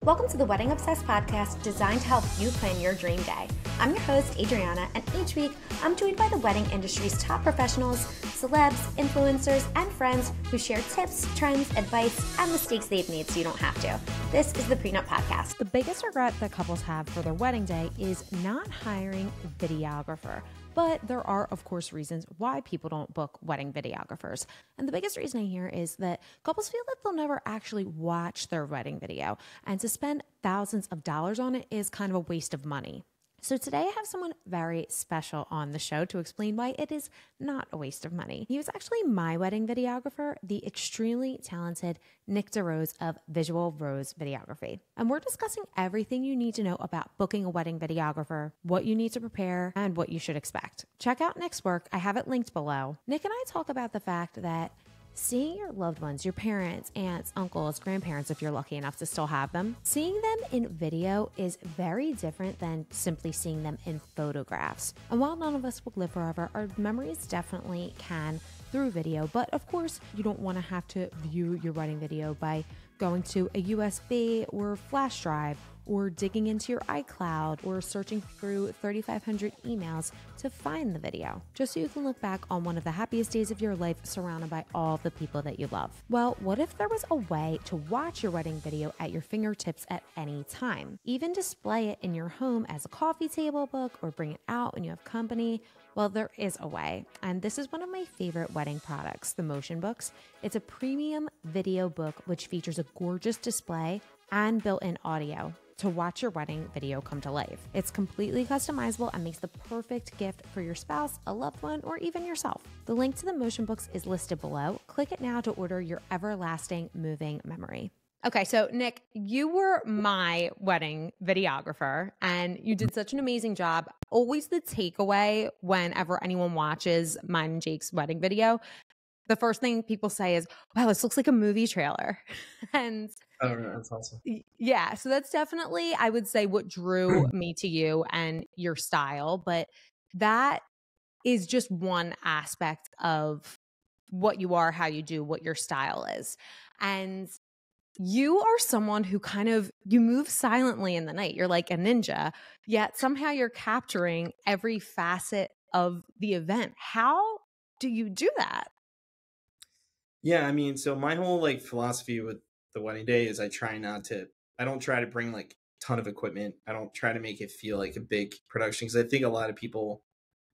Welcome to the Wedding Obsessed podcast designed to help you plan your dream day. I'm your host, Adriana, and each week I'm joined by the wedding industry's top professionals, celebs, influencers, and friends who share tips, trends, advice, and mistakes they've made so you don't have to. This is the Pre Nup podcast. The biggest regret that couples have for their wedding day is not hiring a videographer. But there are, of course, reasons why people don't book wedding videographers. And the biggest reason I hear is that couples feel that they'll never actually watch their wedding video. And to spend thousands of dollars on it is kind of a waste of money. So today I have someone very special on the show to explain why it is not a waste of money. He was actually my wedding videographer, the extremely talented DeRose of Visual Rose Videography. And we're discussing everything you need to know about booking a wedding videographer, what you need to prepare, and what you should expect. Check out Nick's work. I have it linked below. Nick and I talk about the fact that seeing your loved ones, your parents, aunts, uncles, grandparents, if you're lucky enough to still have them, seeing them in video is very different than simply seeing them in photographs. And while none of us will live forever, our memories definitely can through video. But of course, you don't want to have to view your wedding video by going to a USB or flash drive, or digging into your iCloud, or searching through 3,500 emails to find the video, just so you can look back on one of the happiest days of your life surrounded by all the people that you love. Well, what if there was a way to watch your wedding video at your fingertips at any time? Even display it in your home as a coffee table book or bring it out when you have company? Well, there is a way, and this is one of my favorite wedding products, the Motion Books. It's a premium video book which features a gorgeous display and built-in audio to watch your wedding video come to life. It's completely customizable and makes the perfect gift for your spouse, a loved one, or even yourself. The link to the Motion Books is listed below. Click it now to order your everlasting moving memory. Okay, so Nick, you were my wedding videographer and you did such an amazing job. Always the takeaway whenever anyone watches mine and Jake's wedding video, the first thing people say is, wow, this looks like a movie trailer. And oh, that's awesome. Yeah, so that's definitely, I would say, what drew me to you and your style. But that is just one aspect of what you are, how you do, what your style is. And you are someone who you move silently in the night. You're like a ninja, yet somehow you're capturing every facet of the event. How do you do that? Yeah, I mean, so my whole philosophy with the wedding day is I don't try to bring a ton of equipment. I don't try to make it feel like a big production, because I think a lot of people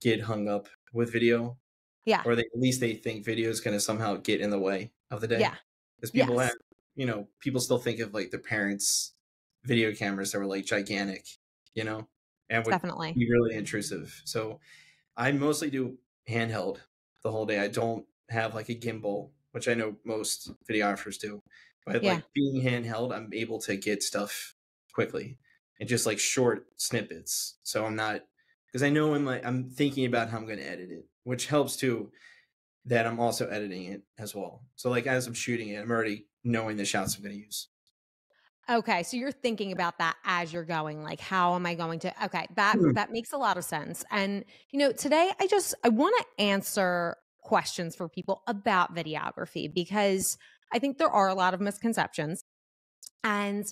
get hung up with video. Yeah. Or at least they think video is going to somehow get in the way of the day. Yeah. Because people have, people still think of their parents' video cameras that were gigantic, and would Definitely be really intrusive. So I mostly do handheld the whole day. I don't have a gimbal, which I know most videographers do. But being handheld, I'm able to get stuff quickly and just short snippets. So I'm not, because I know I'm thinking about how I'm going to edit it, which helps too, that I'm also editing it as well. So as I'm shooting it, I'm already knowing the shots I'm going to use. Okay, so you're thinking about that as you're going, how am I going to, okay, that makes a lot of sense. And, today I want to answer questions for people about videography, because I think there are a lot of misconceptions. And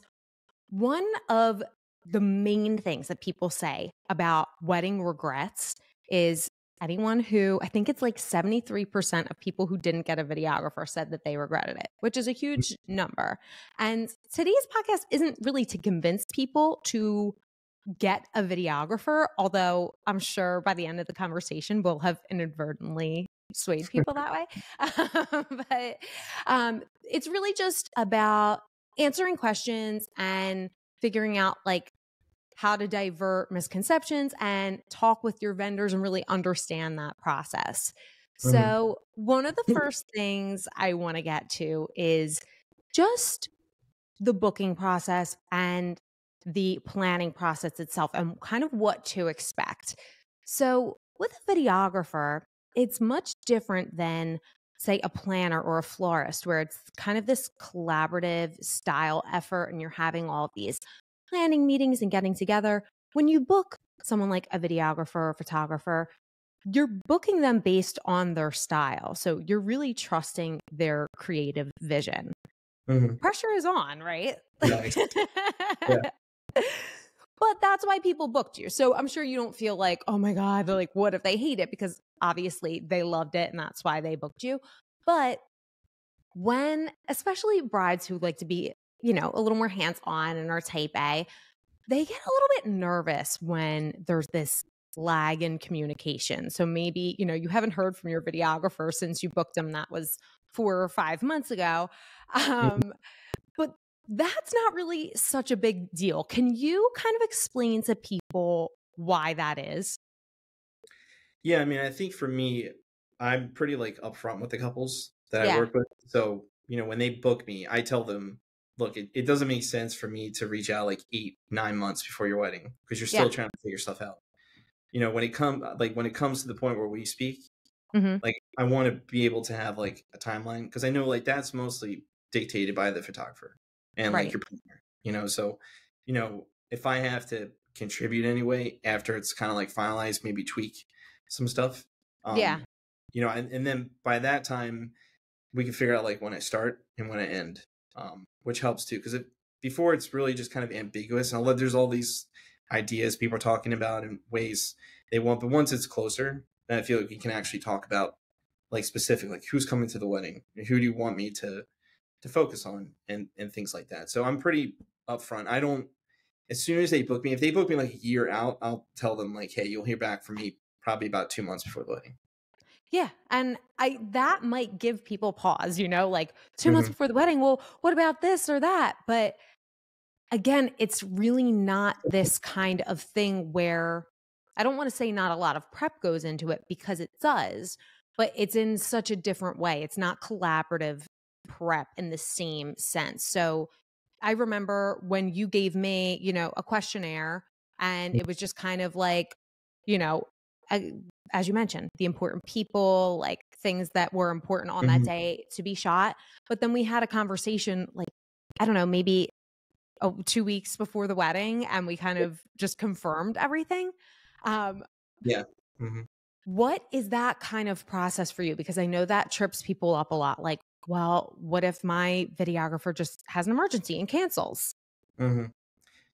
one of the main things that people say about wedding regrets is anyone who, I think it's 73% of people who didn't get a videographer said that they regretted it, which is a huge number. And today's podcast isn't really to convince people to get a videographer, although I'm sure by the end of the conversation, we'll have inadvertently swayed people that way. But it's really just about answering questions and figuring out how to divert misconceptions and talk with your vendors and really understand that process. So one of the first things I want to get to is just the booking process and the planning process itself and kind of what to expect. So with a videographer, it's much different than, say, a planner or a florist, where it's kind of this collaborative style effort and you're having all of these planning meetings and getting together. When you book someone like a videographer or photographer, you're booking them based on their style. So you're really trusting their creative vision. Mhm. pressure is on, right? Nice. Yeah. But that's why people booked you. So I'm sure you don't feel like, oh my God, they're like, what if they hate it? Because obviously they loved it and that's why they booked you. But when, especially brides who like to be, a little more hands on and are type A, they get a little bit nervous when there's this lag in communication. So maybe, you haven't heard from your videographer since you booked them. That was 4 or 5 months ago. Mhm. But that's not really such a big deal. Can you kind of explain to people why that is? Yeah, I mean, I think for me, I'm pretty like upfront with the couples that I Yeah. work with. So, when they book me, I tell them, look, it doesn't make sense for me to reach out like 8, 9 months before your wedding because you're Yeah. still trying to figure stuff out. When it comes to the point where we speak, Hmm. like I want to be able to have like a timeline because I know like that's mostly dictated by the photographer and like Right. your partner. So, if I have to contribute anyway after it's kind of like finalized, maybe tweak some stuff. Yeah. Um, and then by that time we can figure out like when I start and when I end, which helps too. Because before it's really just kind of ambiguous, and there's all these ideas people are talking about and ways they want, but once it's closer, then I feel like we can actually talk about like specific, like who's coming to the wedding, and who do you want me to focus on, and things like that. So I'm pretty upfront. I don't as soon as they book me, if they book me like a year out, I'll tell them like, hey, you'll hear back from me probably about 2 months before the wedding. Yeah. And that might give people pause, like 2 months Hmm. before the wedding. Well, what about this or that? But again, it's really not this kind of thing where I don't want to say not a lot of prep goes into it because it does, but it's in such a different way. It's not collaborative prep in the same sense. So I remember when you gave me, a questionnaire and it was just kind of like, you know, uh, as you mentioned, the important people, like things that were important on that Hmm. day to be shot. But then we had a conversation, like, I don't know, maybe 2 weeks before the wedding, and we kind of just confirmed everything. Um, Yeah. Hmm. what is that kind of process for you? Because I know that trips people up a lot. Like, well, what if my videographer just has an emergency and cancels? Hmm.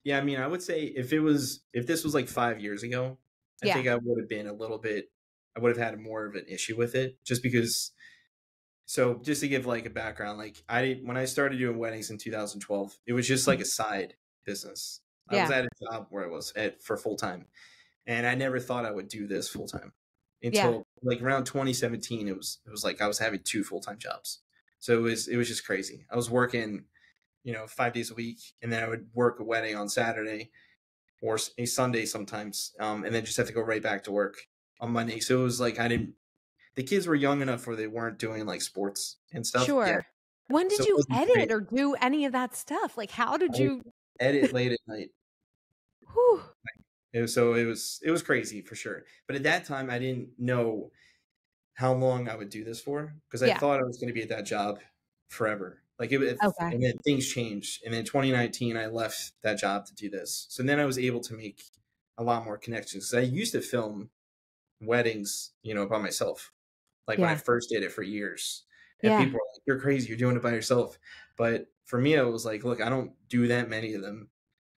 Yeah, I mean, I would say if this was like 5 years ago, I Yeah. think I would have been a little bit, I would have had more of an issue with it, just because. So just to give like a background, like when I started doing weddings in 2012, it was just like a side business. I was Yeah. at a job where I was at for full time, and I never thought I would do this full time Yeah. until like around 2017. It was like I was having two full time jobs, so it was just crazy. I was working 5 days a week, and then I would work a wedding on Saturday or a Sunday sometimes, and then just have to go right back to work on Monday. So it was like I didn't. The kids were young enough where they weren't doing like sports and stuff yet, Sure. When so did it you wasn't edit great. or do any of that stuff? Like, how did I you? edit late at night. Whew. So it was crazy for sure. But at that time, I didn't know how long I would do this for because I Yeah. thought I was going to be at that job forever. Like Okay. and then things changed. And in 2019, I left that job to do this. So then I was able to make a lot more connections. 'Cause I used to film weddings, by myself. Like when I Yeah. first did it for years, and Yeah. people were like, "You're crazy. You're doing it by yourself." But for me, I was like, "Look, I don't do that many of them,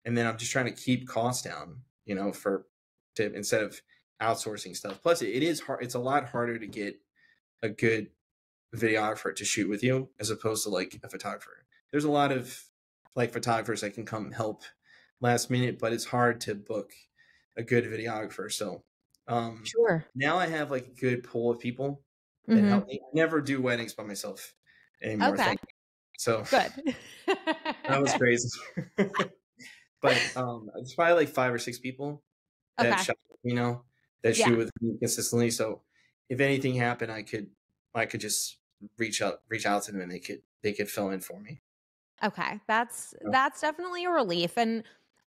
and then I'm just trying to keep costs down, for to instead of outsourcing stuff. Plus, it is hard. It's a lot harder to get a good videographer to shoot with you as opposed to like a photographer. There's a lot of like photographers that can come help last minute, but it's hard to book a good videographer. So um, Sure. now I have like a good pool of people that Mm-hmm. help me. I never do weddings by myself anymore. Okay. Thank you. So Good. that was crazy. But it's probably like 5 or 6 people that Okay. shot, that Yeah. shoot with me consistently. So if anything happened, I could just reach out to them, and they could fill in for me. Okay. That's So, that's definitely a relief. And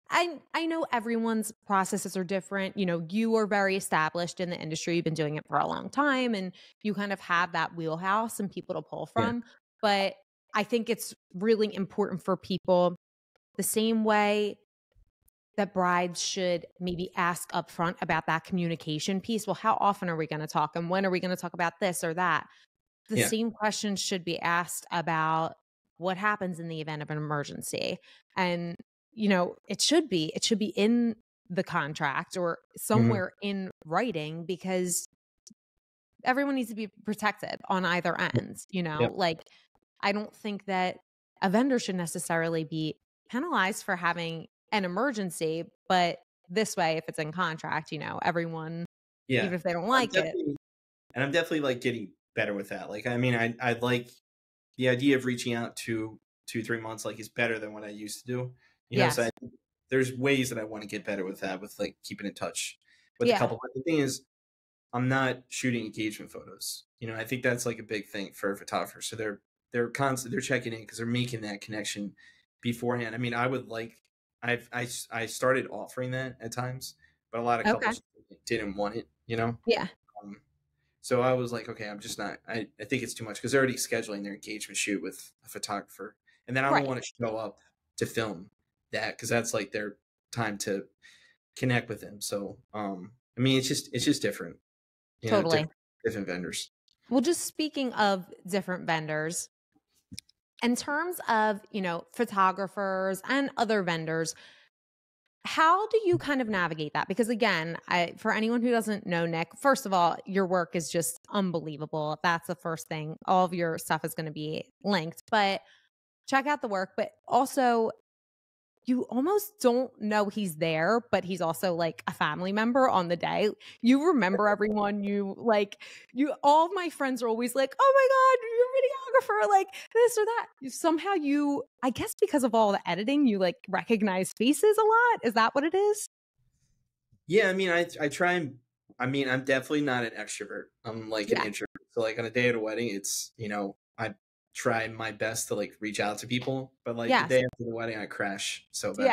I know everyone's processes are different. You are very established in the industry. You've been doing it for a long time and you kind of have that wheelhouse and people to pull yeah, from. But I think it's really important for people the same way that brides should maybe ask upfront about that communication piece. Well, how often are we going to talk and when are we going to talk about this or that? The yeah, same questions should be asked about what happens in the event of an emergency. And, it should be in the contract or Mhm. somewhere in writing, because everyone needs to be protected on either end, Yep. like I don't think that a vendor should necessarily be penalized for having an emergency, but this way, if it's in contract, everyone, Yeah. even if they don't I'm like it. definitely I'm definitely, like, getting better with that. Like, I mean, I like the idea of reaching out to 2, 3 months, like, is better than what I used to do, so Yes. there's ways that I wanna get better with that, with, like, keeping in touch with a Yeah. couple, but the thing is, I'm not shooting engagement photos. I think that's, like, a big thing for photographers. So they're checking in because 'cause they're making that connection beforehand. I mean, I would like I started offering that at times, but a lot of Okay. couples didn't want it. Yeah. Um, so I was like, okay, I'm just not. I think it's too much because they're already scheduling their engagement shoot with a photographer, and then I don't Right. want to show up to film that because that's like their time to connect with them. So, I mean, it's just different, Totally. different vendors. Well, just speaking of different vendors, in terms of, photographers and other vendors, how do you kind of navigate that? Because again, for anyone who doesn't know Nick, first of all, your work is just unbelievable. That's the first thing. All of your stuff is going to be linked, but check out the work. But also, you almost don't know he's there, but he's also like a family member on the day. You remember everyone. All of my friends are always like, oh my God, you're a videographer, like this or that. Somehow I guess because of all the editing, you like recognize faces a lot. Is that what it is? Yeah, I mean, I try and I mean, I'm definitely not an extrovert. I'm like an Yeah. introvert. So like on a day at a wedding, it's I try my best to like reach out to people, but like the Yes. day after the wedding, I crash so bad.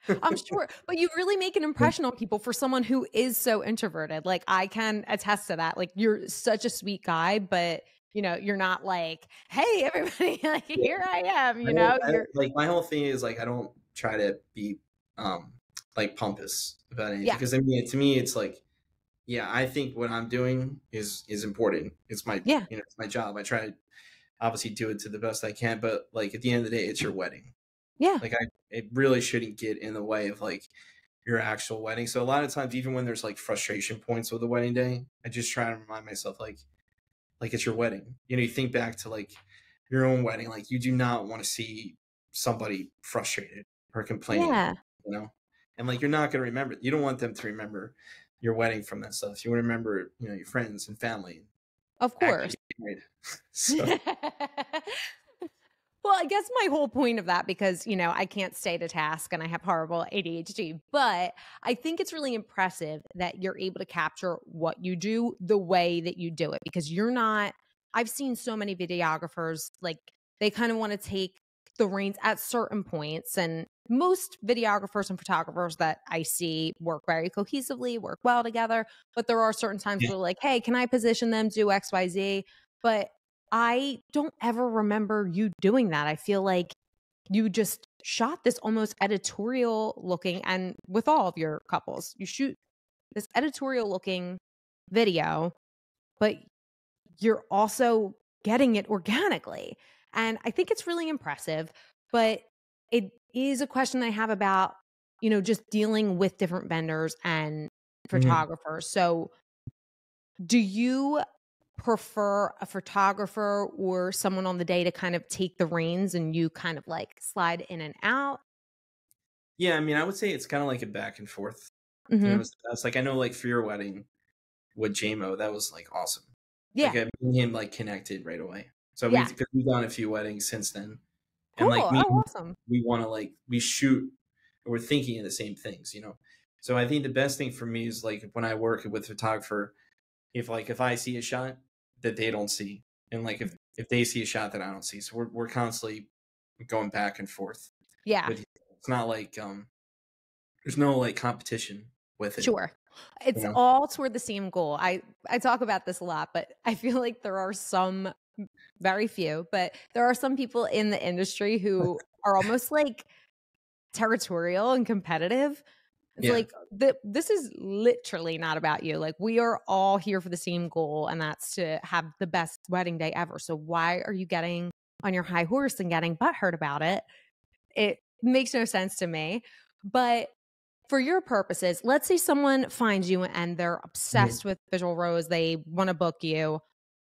Yeah. I'm sure. But you really make an impression on people for someone who is so introverted. Like I can attest to that. Like you're such a sweet guy, but you're not like, hey, everybody, like Yeah. here I am, I you're like my whole thing is like I don't try to be like pompous about anything yeah. because I mean to me it's like yeah I think what I'm doing is important. It's my Yeah. it's my job. I try to obviously do it to the best I can, but like at the end of the day, it's your wedding. Yeah. Like it really shouldn't get in the way of like your actual wedding. So a lot of times, even when there's like frustration points with the wedding day, I just try to remind myself like it's your wedding. You think back to like your own wedding, like you do not want to see somebody frustrated or complaining, Yeah. you know, and like you're not going to remember. You don't want them to remember your wedding from that stuff. You want to remember, your friends and family. Of Actually course. getting married. So Well, I guess my whole point of that, because, I can't stay to task and I have horrible ADHD, but I think it's really impressive that you're able to capture what you do the way that you do it, because I've seen so many videographers, like they kind of want to take the reins at certain points. And most videographers and photographers that I see work very cohesively, work well together. But there are certain times yeah, where like, hey, can I position them, do X, Y, Z? But I don't ever remember you doing that. I feel like you just shot this almost editorial looking, and with all of your couples, you shoot this editorial looking video, but you're also getting it organically. And I think it's really impressive, but it is a question I have about, just dealing with different vendors and mhm. photographers. So do you prefer a photographer or someone on the day to kind of take the reins and you kind of like slide in and out? Yeah, I mean, I would say it's kind of like a back and forth. Hmm. It's like I know, like for your wedding with JMO, that was like awesome. Like Yeah. me and him like connected right away. So Yeah. because we've done a few weddings since then, and Cool. like Oh, awesome. we want to like we shoot, we're thinking of the same things. So I think the best thing for me is like when I work with a photographer, if I see a shot that they don't see, and like if they see a shot that I don't see, so we're constantly going back and forth Yeah. with. It's not like there's no like competition with it. Sure. You It's know. all toward the same goal. I talk about this a lot, but I feel like there are some, very few, but there are some people in the industry who are almost like territorial and competitive. It's Yeah. like this is literally not about you. Like we are all here for the same goal, and that's to have the best wedding day ever. So why are you getting on your high horse and getting butthurt about it. It makes no sense to me. But for your purposes, let's say someone finds you and they're obsessed with Visual Rose. They want to book you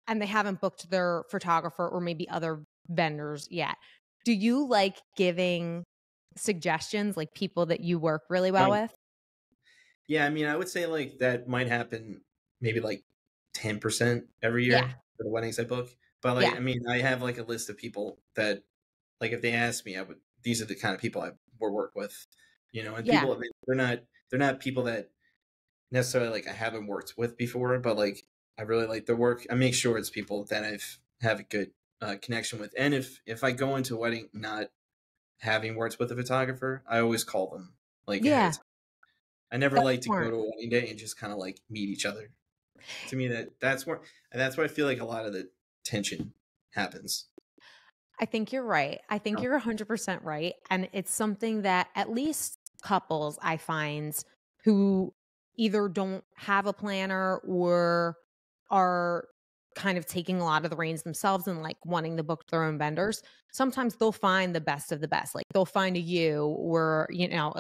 and they haven't booked their photographer or maybe other vendors yet. Do you like giving suggestions, like people that you work really well with? Yeah, I mean, I would say like that might happen maybe like 10% every year for the weddings I book. But like, I mean, I have like a list of people that, like, if they ask me, these are the kind of people I will work with, and people, they're not people that necessarily like I haven't worked with before, but like I really like their work. I make sure it's people that have a good connection with. And if I go into a wedding not having worked with a photographer, I always call them like ahead of time. I never like to go to a wedding day and just kind of like meet each other. To me, that's where I feel like a lot of the tension happens. I think you're right. I think you're 100% right. And it's something that at least couples I find who either don't have a planner or are kind of taking a lot of the reins themselves and like wanting to book their own vendors, sometimes they'll find the best of the best. Like they'll find a you or,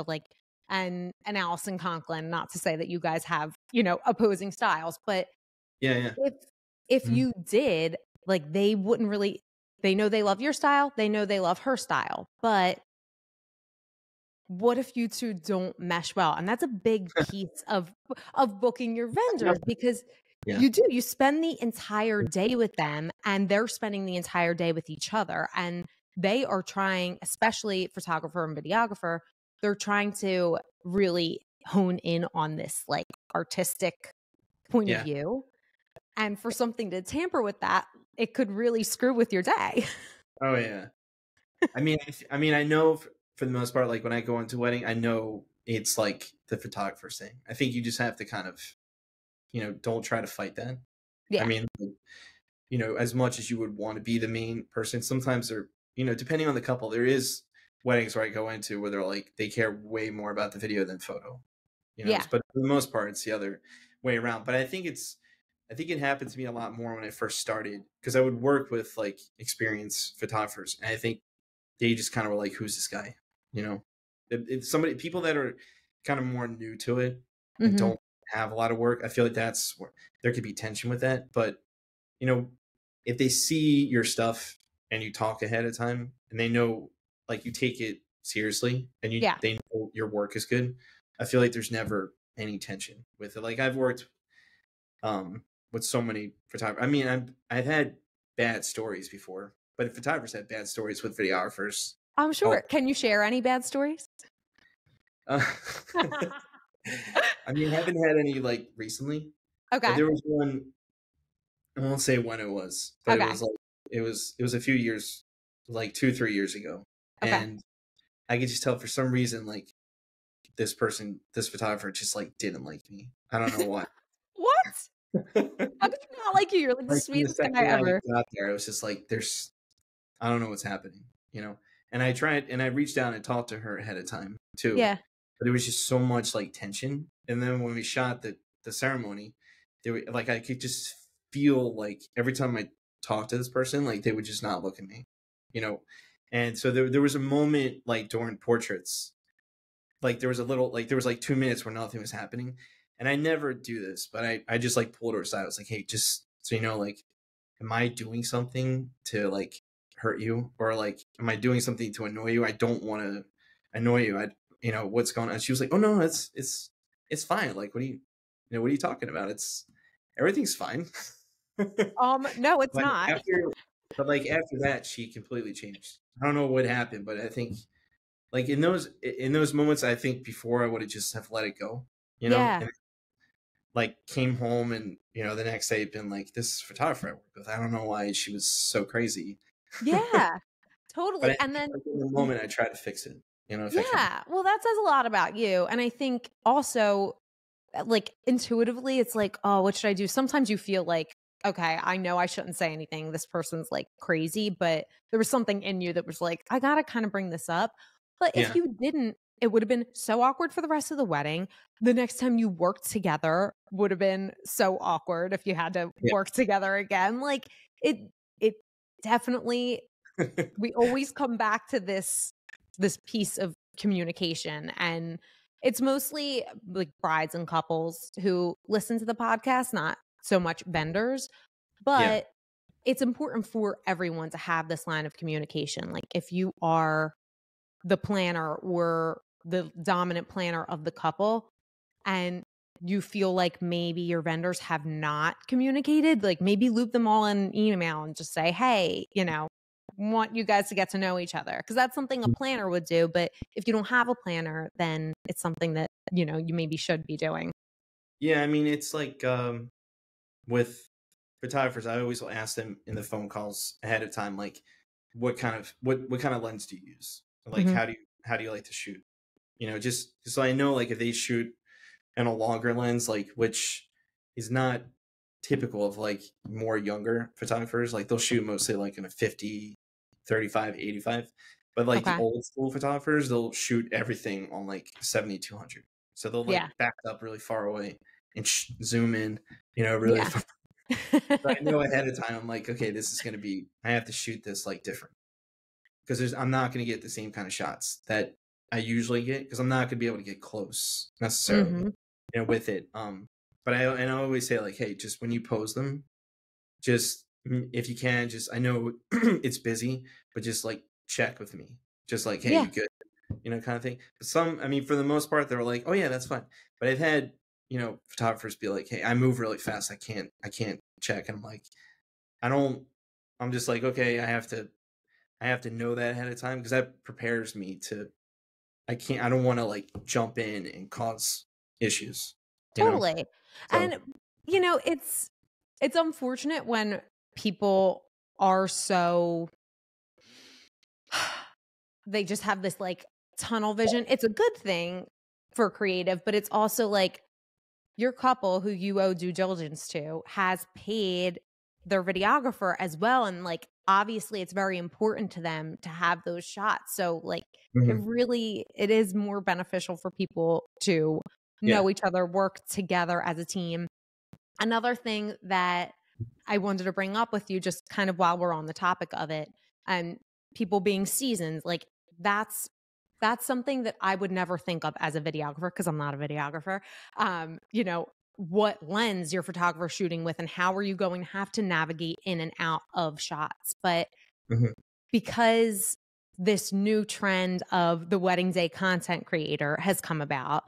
like an Allison Conklin, not to say that you guys have, opposing styles, but if you did, like they wouldn't really, they know they love your style, they know they love her style, but what if you two don't mesh well? And that's a big piece of booking your vendors because you spend the entire day with them and they're spending the entire day with each other. And they are trying, especially photographer and videographer, they're trying to really hone in on this like artistic point of view. And for something to tamper with that, it could really screw with your day. Oh yeah. I mean, I know for the most part, like when I go into a wedding, I know it's like the photographer's thing. I think you just have to kind of, don't try to fight that. Yeah. I mean, as much as you would want to be the main person, sometimes they're, depending on the couple, there is weddings where I go into where they're like, they care way more about the video than photo, but for the most part, it's the other way around. But I think it happened to me a lot more when I first started because I would work with like experienced photographers. And I think they just kind of were like, who's this guy? If people that are kind of more new to it and don't have a lot of work, I feel like that's where there could be tension with that. But, if they see your stuff and you talk ahead of time and they know, like you take it seriously and they know your work is good, I feel like there's never any tension with it. Like I've worked, with so many photographers. I mean, I've had bad stories before, but photographers have bad stories with videographers. I'm sure. Can you share any bad stories? I mean, I haven't had any like recently. Okay. But there was one. I won't say when it was, but it was like it was a few years, like 2-3 years ago, and I could just tell for some reason like this photographer just like didn't like me. I don't know why. What? How could you not like you? You're like the sweetest guy ever. Out there, I was just like, I don't know what's happening, And I tried, and I reached down and talked to her ahead of time too. Yeah. But there was just so much like tension, and then when we shot the ceremony, like I could just feel like every time I talked to this person, like they would just not look at me, And so there was a moment like during portraits, like there was like 2 minutes where nothing was happening. And I never do this, but I just like pulled her aside. I was like, hey, just so you know, like, am I doing something to like hurt you? Or like, am I doing something to annoy you? I don't want to annoy you. What's going on? She was like, oh no, it's fine. Like, what are you talking about? Everything's fine. No, it's not. But after that, she completely changed. I don't know what happened, but I think like in those moments, I think before I would have just have let it go, Yeah. And, like came home and the next day been like, this photographer I work with, I don't know why she was so crazy. Yeah, totally. And then in the moment I try to fix it, well, that says a lot about you. And I think also like intuitively it's like, oh, what should I do? Sometimes you feel like, okay, I know I shouldn't say anything, this person's like crazy, but there was something in you that was like, I gotta kind of bring this up. But if you didn't, it would have been so awkward for the rest of the wedding. The next time you worked together would have been so awkward if you had to work together again. Like it definitely we always come back to this piece of communication, and it's mostly like brides and couples who listen to the podcast, not so much vendors, Yeah. but it's important for everyone to have this line of communication. Like if you are the planner or the dominant planner of the couple and you feel like maybe your vendors have not communicated, like maybe loop them all in email and just say, hey, want you guys to get to know each other. Because that's something a planner would do. But if you don't have a planner, then it's something that, you maybe should be doing. Yeah, I mean, it's like with photographers, I always will ask them in the phone calls ahead of time, like, what kind of lens do you use? Like, Mm-hmm. how do you like to shoot? Just so I know, like, if they shoot in a longer lens, like, which is not typical of like more younger photographers, like they'll shoot mostly like in a 50, 35, 85. But like the Okay. old school photographers, they'll shoot everything on like 70-200. So they'll like Yeah. back up really far away and zoom in, really Yeah. far. So I know ahead of time, I'm like, okay, this is going to be, I have to shoot this like different because I'm not going to get the same kind of shots that I usually get because I'm not going to be able to get close necessarily, Mm-hmm. with it. But I always say like, hey, just when you pose them, just if you can, just I know it's busy, but just like check with me, just like, hey, Yeah. you good, kind of thing. Some, I mean, for the most part, they're like, oh yeah, that's fine. But I've had photographers be like, hey, I move really fast, I can't check, and I'm like, I'm just like, okay, I have to know that ahead of time because that prepares me to. I don't want to like jump in and cause issues. Totally. So. And it's unfortunate when people are so they just have this like tunnel vision. It's a good thing for creative, but it's also like your couple who you owe due diligence to has paid their videographer as well. And like, obviously it's very important to them to have those shots. So like, it is more beneficial for people to know each other, work together as a team. Another thing that I wanted to bring up with you, just kind of while we're on the topic of it, and people being seasoned, like that's something that I would never think of as a videographer because I'm not a videographer. What lens your photographer shooting with and how are you going to have to navigate in and out of shots. But because this new trend of the wedding day content creator has come about,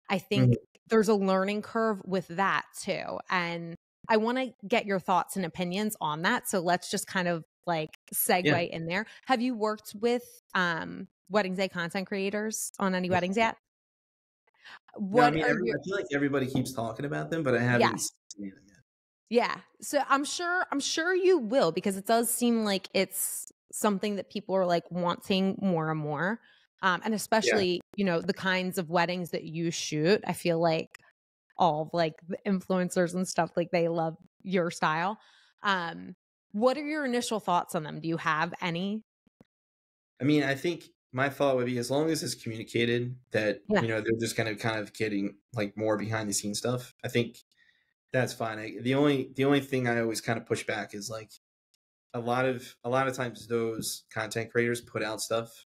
I think there's a learning curve with that too. And I want to get your thoughts and opinions on that. So let's just kind of like segue in there. Have you worked with wedding day content creators on any weddings yet? No, I mean, I feel like everybody keeps talking about them, but I haven't seen them yet. Yeah. So I'm sure you will, because it does seem like it's something that people are like wanting more and more. And especially, the kinds of weddings that you shoot, I feel like all of like the influencers and stuff, like they love your style. What are your initial thoughts on them? Do you have any? I mean, I think my thought would be as long as it's communicated that, they're just kind of getting like more behind the scenes stuff, I think that's fine. The only thing I always kind of push back is like a lot of times those content creators put out stuff,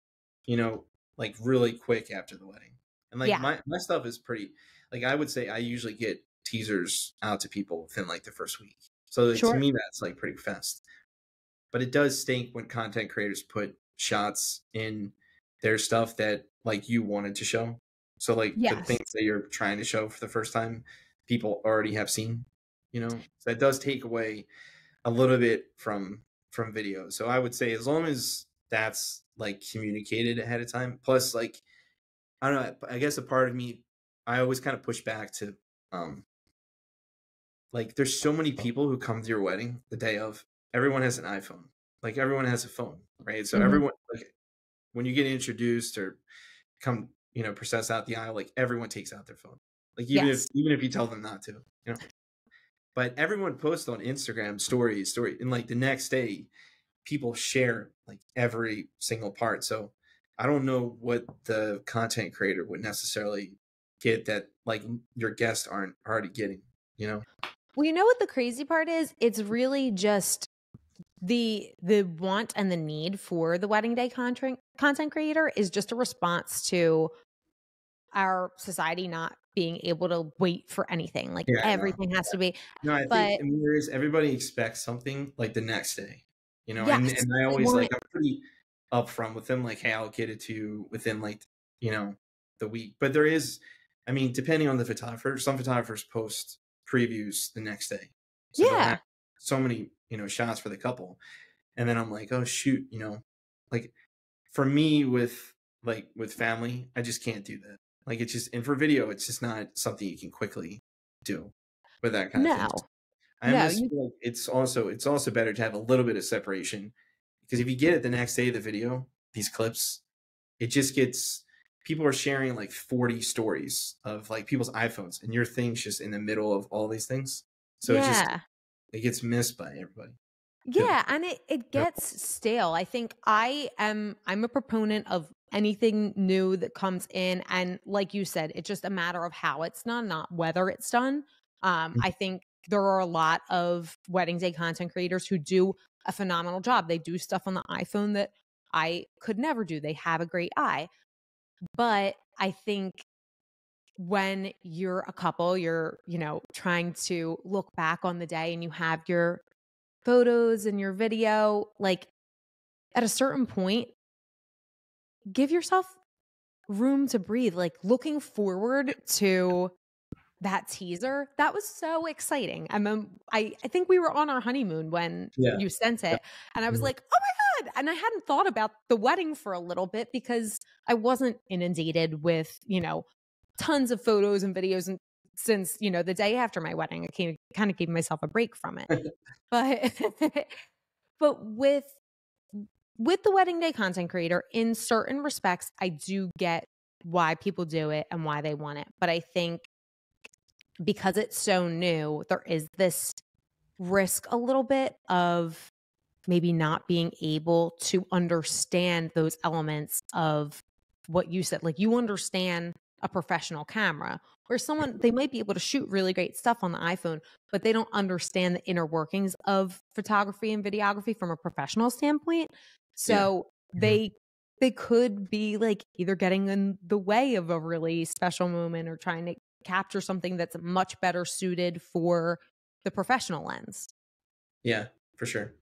like really quick after the wedding. And like my stuff is pretty, like I would say I usually get teasers out to people within like the first week. So like, to me, that's like pretty fast. But it does stink when content creators put shots in their stuff that like you wanted to show. So like the things that you're trying to show for the first time, people already have seen, so that does take away a little bit from video. So I would say as long as that's like communicated ahead of time, plus like, I don't know, I guess a part of me, I always kind of push back to, like there's so many people who come to your wedding the day of. Everyone has an iPhone. Like everyone has a phone, right? So everyone, like when you get introduced or come, process out the aisle, like everyone takes out their phone. Like even if you tell them not to, But everyone posts on Instagram story, and like the next day, people share like every single part. So I don't know what the content creator would necessarily get that like your guests aren't already getting, Well, you know what the crazy part is? It's really just the want and the need for the wedding day content creator is just a response to our society not being able to wait for anything. Like Yeah, no. everything has to be. No, I think, But I mean, there is, everybody expects something like the next day, you know, and yes, I they always want like, I'm pretty upfront with them, like, hey, I'll get it to you within like, you know, the week. But there is, I mean, depending on the photographer, some photographers post previews the next day. So they'll have yeah, so many, you know, shots for the couple. And then I'm like, oh shoot, you know, like for me with family, I just can't do that. Like it's just, and for video, it's just not something you can quickly do with that kind of thing. no, I no, almost you feel like it's also better to have a little bit of separation, because if you get it the next day of the video, these clips, it just gets, people are sharing like 40 stories of like people's iPhones, and your thing's just in the middle of all these things. So yeah. it gets missed by everybody too. Yeah, and it You know? gets stale. I think I'm a proponent of anything new that comes in, and like you said, it's just a matter of how it's done, not whether it's done. I think there are a lot of wedding day content creators who do a phenomenal job. They do stuff on the iPhone that I could never do. They have a great eye. But I think when you're a couple, you're, trying to look back on the day and you have your photos and your video, like at a certain point, give yourself room to breathe. Like looking forward to that teaser, that was so exciting. And then I think we were on our honeymoon when Yeah. you sent it, and I was Mhm. like, oh my God. And I hadn't thought about the wedding for a little bit because I wasn't inundated with, tons of photos and videos. And since, the day after my wedding, I kind of gave myself a break from it. But but with the wedding day content creator, in certain respects, I do get why people do it and why they want it. But I think because it's so new, there is this risk a little bit of maybe not being able to understand those elements of what you said. Like you understand a professional camera, where someone, they might be able to shoot really great stuff on the iPhone, but they don't understand the inner workings of photography and videography from a professional standpoint. Yeah. So Mhm. they could be like either getting in the way of a really special moment or trying to capture something that's much better suited for the professional lens. Yeah, for sure.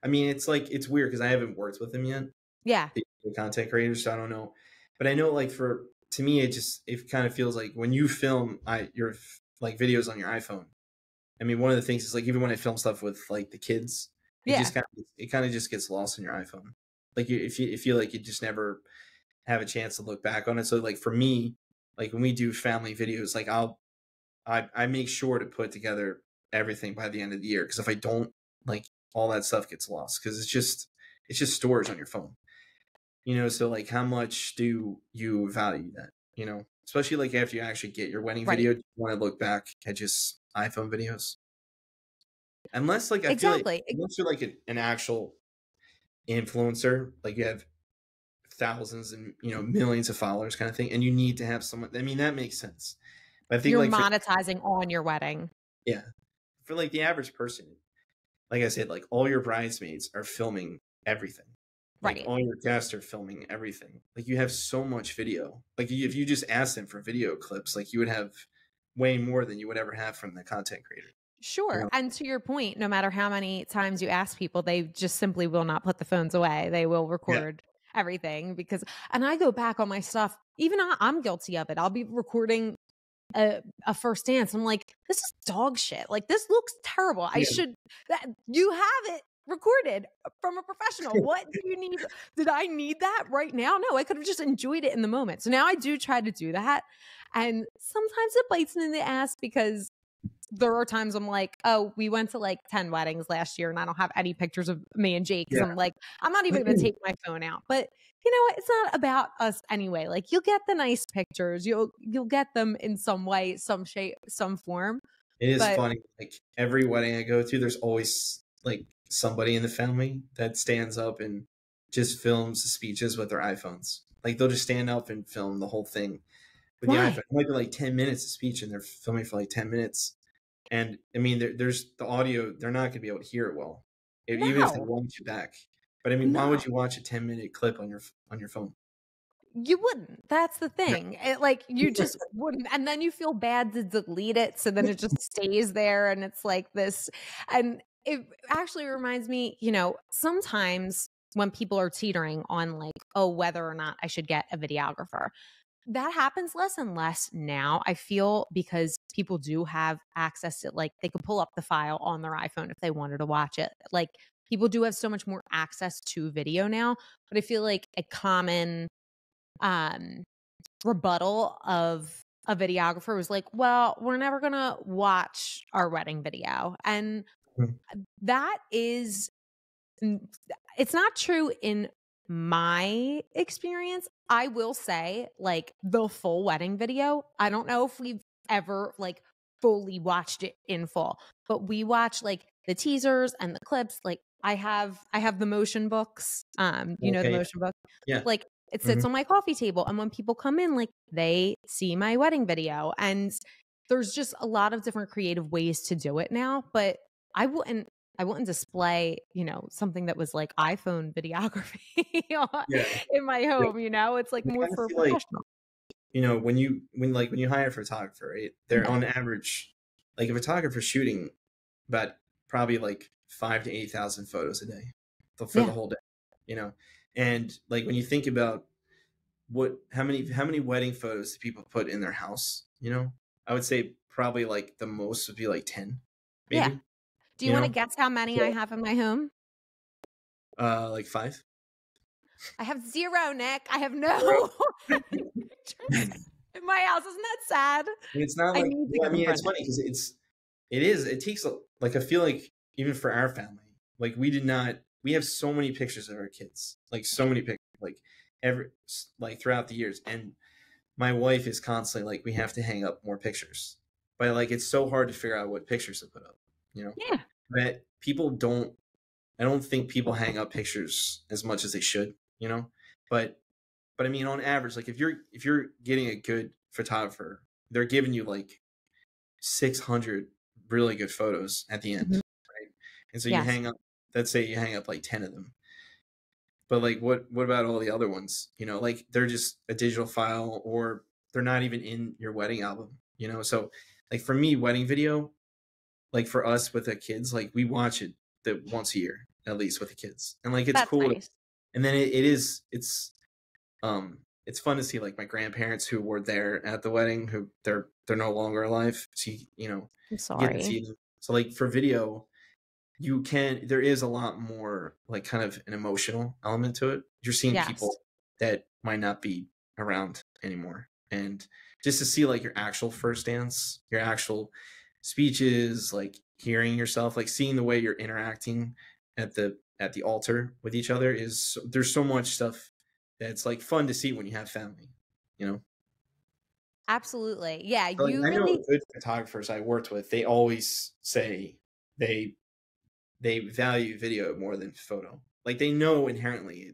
I mean, it's like, it's weird because I haven't worked with them yet, Yeah. the content creators, so I don't know. But I know, like, for, to me, it kind of feels like when you film your like videos on your iPhone. I mean, one of the things is like, even when I film stuff with like the kids, Yeah. it kind of just gets lost in your iPhone. Like if you feel like you just never have a chance to look back on it. So like for me, like when we do family videos, like I make sure to put together everything by the end of the year, because if I don't, like all that stuff gets lost, because it's just storage on your phone, you know. So like, how much do you value that, you know, especially like after you actually get your wedding Right. video, do you want to look back at just iPhone videos? Unless like, I feel like Exactly. unless you're like an actual influencer, like you have thousands and, you know, millions of followers kind of thing, and you need to have someone, I mean, that makes sense. But I think You're like for, monetizing on your wedding. yeah, for like the average person, like I said, like all your bridesmaids are filming everything. Like Right. all your guests are filming everything. Like you have so much video. Like if you just asked them for video clips, like you would have way more than you would ever have from the content creator. You Sure. know? And to your point, no matter how many times you ask people, they just simply will not put the phones away. They will Yeah. record everything because, and I go back on my stuff, even I'm guilty of it. I'll be recording a first dance. I'm like, this is dog shit. Like this looks terrible. Yeah. You have it recorded from a professional. What do you need? Did I need that right now? No, I could have just enjoyed it in the moment. So now I do try to do that. And sometimes it bites me in the ass because there are times I'm like, oh, we went to like 10 weddings last year and I don't have any pictures of me and Jake. Cause Yeah. I'm like, I'm not even going to take my phone out, but you know what? It's not about us anyway. Like you'll get the nice pictures. You'll get them in some way, some shape, some form. It is But funny. Like every wedding I go to, there's always like somebody in the family that stands up and just films the speeches with their iPhones. Like they'll just stand up and film the whole thing with the iPhone. why? It might be like 10 minutes of speech, and they're filming for like 10 minutes. And I mean, there's the audio, they're not going to be able to hear it well. even if they No, want you back. But I mean, why no. would you watch a 10-minute clip on your phone? You wouldn't. That's the No. thing. Like, you just wouldn't. And then you feel bad to delete it. So then it just stays there. And it's like this. And it actually reminds me, sometimes when people are teetering on like, oh, whether or not I should get a videographer, that happens less and less now, I feel, because people do have access to, like, they could pull up the file on their iPhone if they wanted to watch it. Like, people do have so much more access to video now. But I feel like a common um rebuttal of a videographer was like, well, we're never gonna watch our wedding video. And Mhm. that is it's not true in my experience. I will say, like, the full wedding video, I don't know if we've ever like fully watched it in full, but we watch like the teasers and the clips. Like, I have the motion books. The Okay. motion book. Yeah. Like, it sits Mhm. on my coffee table, and when people come in, like, they see my wedding video. And there's just a lot of different creative ways to do it now. But I wouldn't I wouldn't display, something that was like iPhone videography Yeah. in my Yeah. home, It's like I more kind of for feel like, professional. when you hire a photographer, right? They're Yeah. on average, like a photographer shooting about probably like 5 to 8,000 photos a day for the Yeah. whole day, you know. And like when you think about how many wedding photos do people put in their house, I would say probably like the most would be like 10, Yeah. maybe, Do you you want to know, guess how many I so, have in my home? like 5. I have 0, Nick. I have Right. no pictures in my house. Isn't that sad? And it's not I like, need to well, I get them mean, it's printed. funny because it takes like, I feel like even for our family, like we have so many pictures of our kids, like so many pictures, like every, like throughout the years. And my wife is constantly like, we have to hang up more pictures, but like, it's so hard to figure out what pictures to put up, Yeah. that I don't think people hang up pictures as much as they should, but, I mean, on average, like if you're getting a good photographer, they're giving you like 600 really good photos at the end, Mhm. right? And so Yes. let's say you hang up like 10 of them. But like what about all the other ones? Like they're just a digital file, or they're not even in your wedding album. So like for me, wedding video, like for us with the kids, like we watch it once a year at least with the kids. And like it's That's cool. nice. And then it's fun to see like my grandparents who were there at the wedding, who they're no longer alive. See, I'm you get to sorry. see them. So like for video, there is a lot more like kind of an emotional element to it. You're seeing people Yes. that might not be around anymore. And just to see like your actual first dance, your actual speeches, like hearing yourself, like seeing the way you're interacting at the altar with each other, there's so much stuff that's like fun to see when you have family, you know? Absolutely. Yeah. So, like, You I know really, good photographers I worked with, they always say they they value video more than photo. Like they know inherently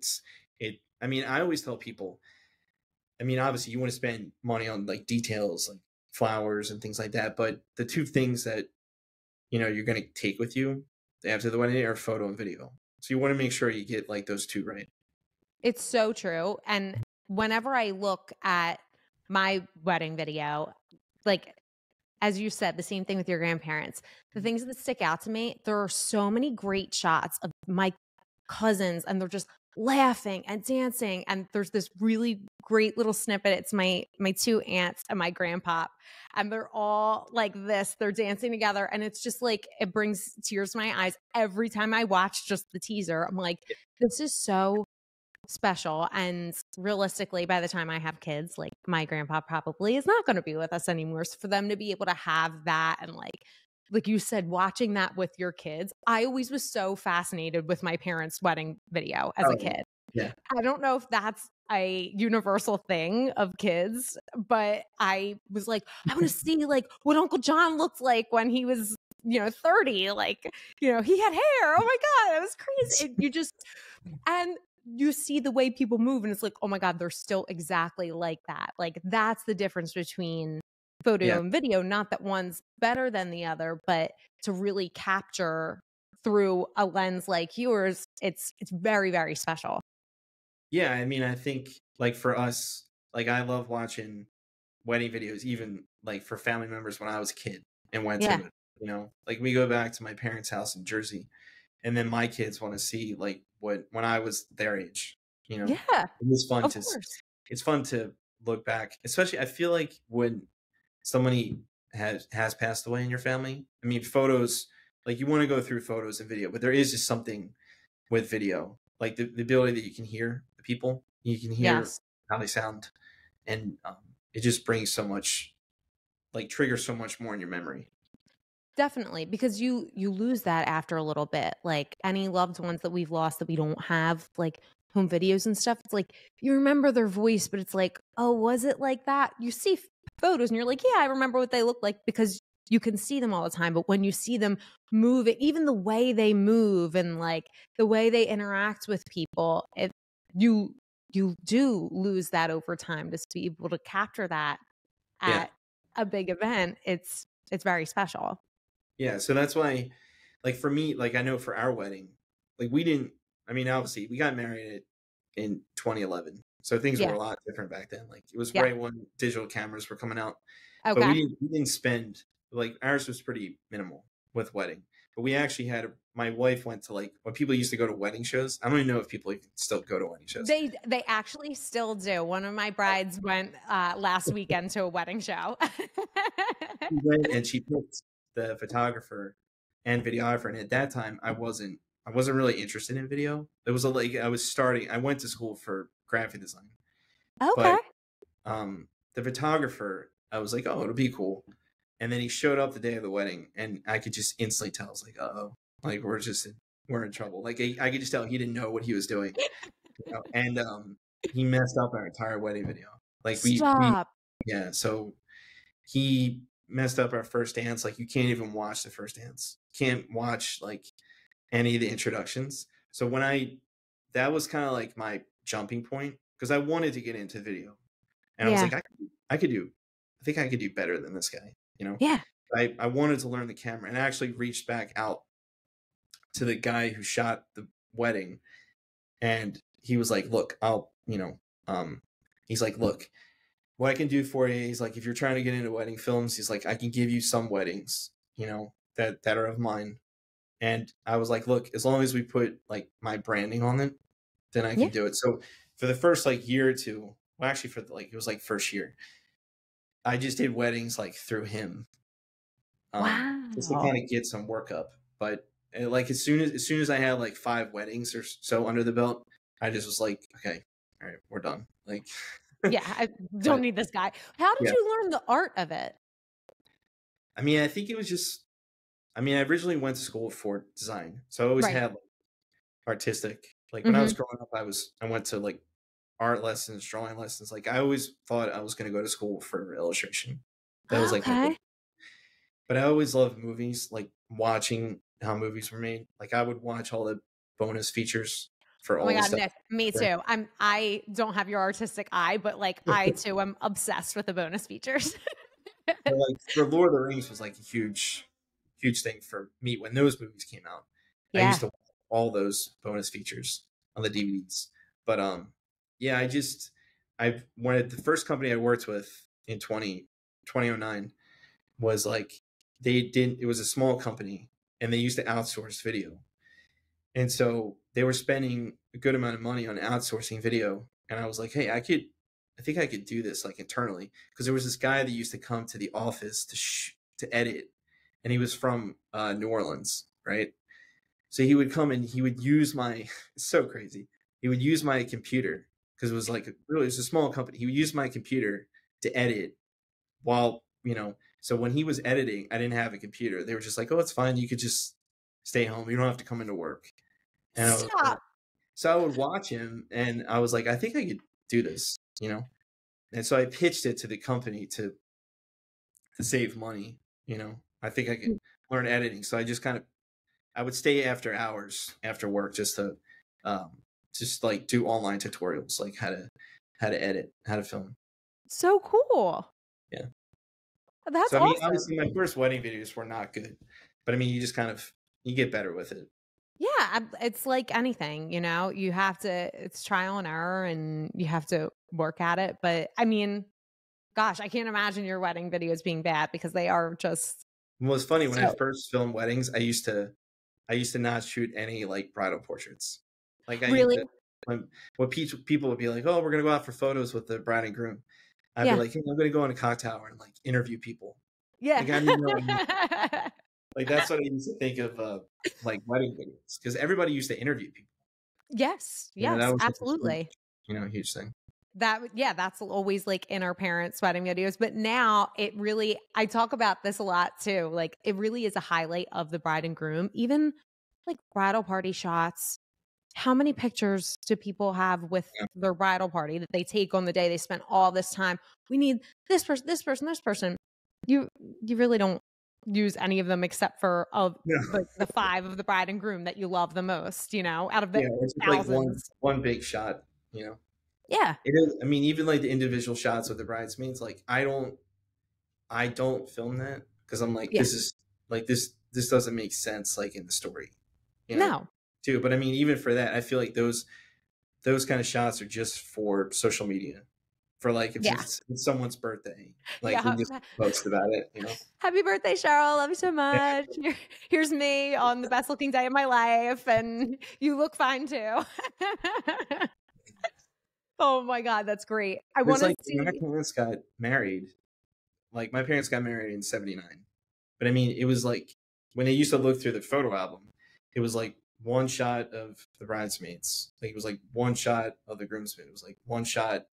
I mean, I always tell people, I mean, obviously you want to spend money on like details like flowers and things like that, but the two things that you're going to take with you after the wedding are photo and video. So you want to make sure you get like those two right. it's so true. And whenever I look at my wedding video, like, as you said, the same thing with your grandparents, the things that stick out to me, there are so many great shots of my cousins, and they're just laughing and dancing. And there's this really great little snippet. It's my two aunts and my grandpa, and they're all like this. They're dancing together, and it's just like, it brings tears to my eyes every time I watch just the teaser. I'm like, this is so special. And realistically, by the time I have kids, like, my grandpa probably is not going to be with us anymore. So for them to be able to have that, and like you said, watching that with your kids, I always was so fascinated with my parents' wedding video as a Oh, kid. yeah. I don't know if that's a universal thing of kids, but I was like, I want to see like what Uncle John looked like when he was 30. Like, he had hair. Oh my God, it was crazy. And you see the way people move, and it's like, oh my God, they're still exactly like that. Like, that's the difference between photo Yeah. and video. Not that one's better than the other, but to really capture through a lens like yours, it's very, very special. Yeah, I mean, I think like for us, like I love watching wedding videos, even like for family members when I was a kid and went to Yeah. it. Like we go back to my parents' house in Jersey, and then my kids want to see like what when I was their age. Yeah, It was fun of to. course. It's fun to look back, especially. I feel like when somebody has passed away in your family. I mean, photos, like you want to go through photos and video, but there is just something with video, like the ability that you can hear the people, you can hear Yes. how they sound, and it just brings so much, like triggers so much more in your memory. Definitely, because you lose that after a little bit. Like any loved ones that we've lost that we don't have like home videos and stuff, it's like you remember their voice, but it's like, oh, was it like that? You see photos and you're like, yeah, I remember what they look like because you can see them all the time. But when you see them move, even the way they move and like the way they interact with people, you you do lose that over time. To be able to capture that Yeah, at a big event, it's very special. yeah. So that's why, like for me, like I know for our wedding, like we didn't. I mean, obviously, we got married in 2011, so things were Yeah. a lot different back then. Like it was Yeah. right when digital cameras were coming out. But Okay. we didn't spend, like ours was pretty minimal with wedding. But we actually had my wife went to like when people used to go to wedding shows. I don't even know if people even still go to wedding shows. They actually still do. One of my brides went last weekend to a wedding show. She went and she picked the photographer and videographer. And at that time I wasn't really interested in video. It was like I went to school for graphic design. Okay. But the photographer, I was like, oh, it'll be cool. And then he showed up the day of the wedding, and I could just instantly tell. I was like, oh, like we're in trouble. Like I could just tell he didn't know what he was doing, and he messed up our entire wedding video. Like we Stop. yeah. So he messed up our first dance. Like you can't even watch the first dance. Can't watch like any of the introductions. So that was kind of like my jumping point because I wanted to get into video. And I was Yeah. like, I could do, I think I could do better than this guy, Yeah. I wanted to learn the camera and I actually reached back out to the guy who shot the wedding. And he was like, look, he's like, look, what I can do for you. He's like, if you're trying to get into wedding films, he's like, I can give you some weddings, that are of mine. And I was like, look, as long as we put like my branding on it, then I Yeah. can do it. So for the first like year or two, well, actually it was like first year, I just did weddings like through him, just to Wow. kind of get some work up. But like as soon as I had like 5 weddings or so under the belt, I just was like, okay, all right, we're done. Like, Yeah. I don't but need this guy. How did yeah, you learn the art of it? I mean, I think it was just, I mean, I originally went to school for design, so I always Right. had like, artistic. Like when I was Mm-hmm. growing up, I went to like art lessons, drawing lessons. Like I always thought I was going to go to school for illustration. That was like my goal. Okay. But I always loved movies, like watching how movies were made. Like I would watch all the bonus features for Oh my all the God, stuff. Nick, me too. I don't have your artistic eye, but like I too am obsessed with the bonus features. But like for Lord of the Rings was like a huge, huge thing for me when those movies came out. I Yeah. used to watch all those bonus features on the DVDs. But yeah, I wanted the first company I worked with in 2009 was like it was a small company and they used to outsource video. And so they were spending a good amount of money on outsourcing video. And I was like, hey, I think I could do this like internally. Because there was this guy that used to come to the office to edit. And he was from New Orleans, right? So he would come and he would use it's so crazy. He would use my computer because it was like, it was a small company. He would use my computer to edit while, so when he was editing, I didn't have a computer. They were just like, oh, it's fine. You could just stay home. You don't have to come into work. And Stop. so I would watch him and I was like, I think I could do this. And so I pitched it to the company to save money. I think I could learn editing. So I just I would stay after hours after work just to like do online tutorials, like how to edit, how to film. So cool. Yeah. That's So I mean, awesome. obviously my first wedding videos were not good, but I mean, you just you get better with it. Yeah, it's like anything, you know, you have to, it's trial and error and you have to work at it. But I mean, gosh, I can't imagine your wedding videos being bad because they are just Well, it's funny when I so first filmed weddings, I used to not shoot any like bridal portraits. Like I used really. to when people would be like, "Oh, we're gonna go out for photos with the bride and groom," I'd be Yeah. like, "Hey, I'm gonna go in a cocktail hour and like interview people." Yeah. Like I didn't know like that's what I used to think of like wedding videos because everybody used to interview people. Yes. You know, that Yes, was like a huge, absolutely. huge thing. Yeah, that's always like in our parents' wedding videos. But now it really, I talk about this a lot too. Like it really is a highlight of the bride and groom, even like bridal party shots. How many pictures do people have with Yeah. their bridal party that they take on the day they spent all this time? We need this person, this person, this person. You you really don't use any of them except for of Yeah. the five of the bride and groom that you love the most, you know, out of the Yeah, it's just like thousands. one big shot, you know. Yeah. It is. I mean, even like the individual shots with the bridesmaids, like I don't film that because I'm like, Yeah. this is like this doesn't make sense like in the story, you know, No. too. But I mean, even for that, I feel like those kind of shots are just for social media, for like if Yeah. it's someone's birthday, like we Yeah. just post about it, you know. Happy birthday, Cheryl. Love you so much. Here's me on the best looking day of my life, and you look fine too. Oh my God, that's great. I It's want to like when my see. parents got married, like my parents got married in '79, but I mean, it was like when they used to look through the photo album, it was like one shot of the bridesmaids, like it was like one shot of the groomsmen, it was like one shot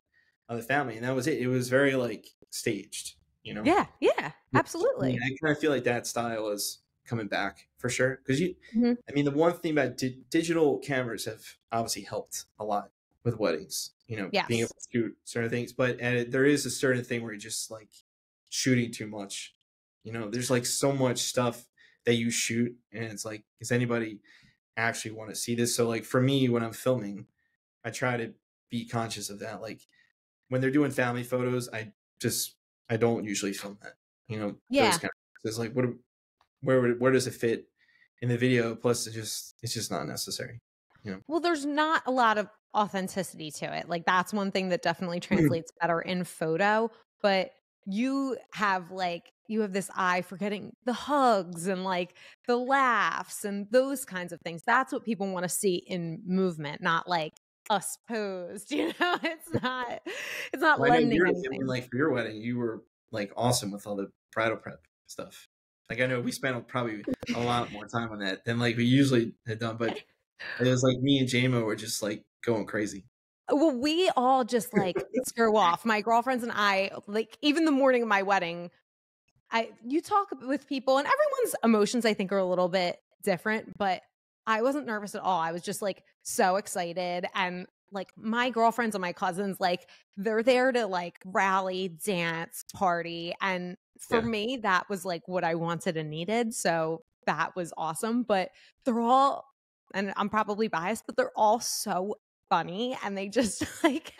of the family, and that was it. It was very like staged, you know. Yeah, yeah, Yeah. I mean, absolutely. I kind of feel like that style is coming back for sure. Because Mhm. I mean, the one thing about digital cameras have obviously helped a lot with weddings, you know, being able Yes. to shoot certain things. But there is a certain thing where you're just like shooting too much. You know, there's like so much stuff that you shoot, and it's like, does anybody actually want to see this? So, like, for me, when I'm filming, I try to be conscious of that. Like, when they're doing family photos, just I don't usually film that. You know, those Yeah. kind of, it's like where does it fit in the video? Plus, it's just not necessary. You know. Well, there's not a lot of authenticity to it. Like that's one thing that definitely translates better in photo, but you have this eye for getting the hugs and like the laughs and those kinds of things. That's what people want to see in movement, not like us posed, you know? It's not Well, I know lending you're. I mean, anything. like for your wedding, you were like awesome with all the bridal prep stuff. Like I know we spent probably a lot more time on that than like we usually had done, but it was like me and JMO were just like going crazy. Well, we all just like screw off. My girlfriends and I, like even the morning of my wedding, you talk with people and everyone's emotions I think are a little bit different, but I wasn't nervous at all. I was just like so excited, and like my girlfriends and my cousins, like they're there to like rally, dance, party, and for Yeah. me that was like what I wanted and needed. So that was awesome, but they're all, and I'm probably biased, but they're all so funny and they just like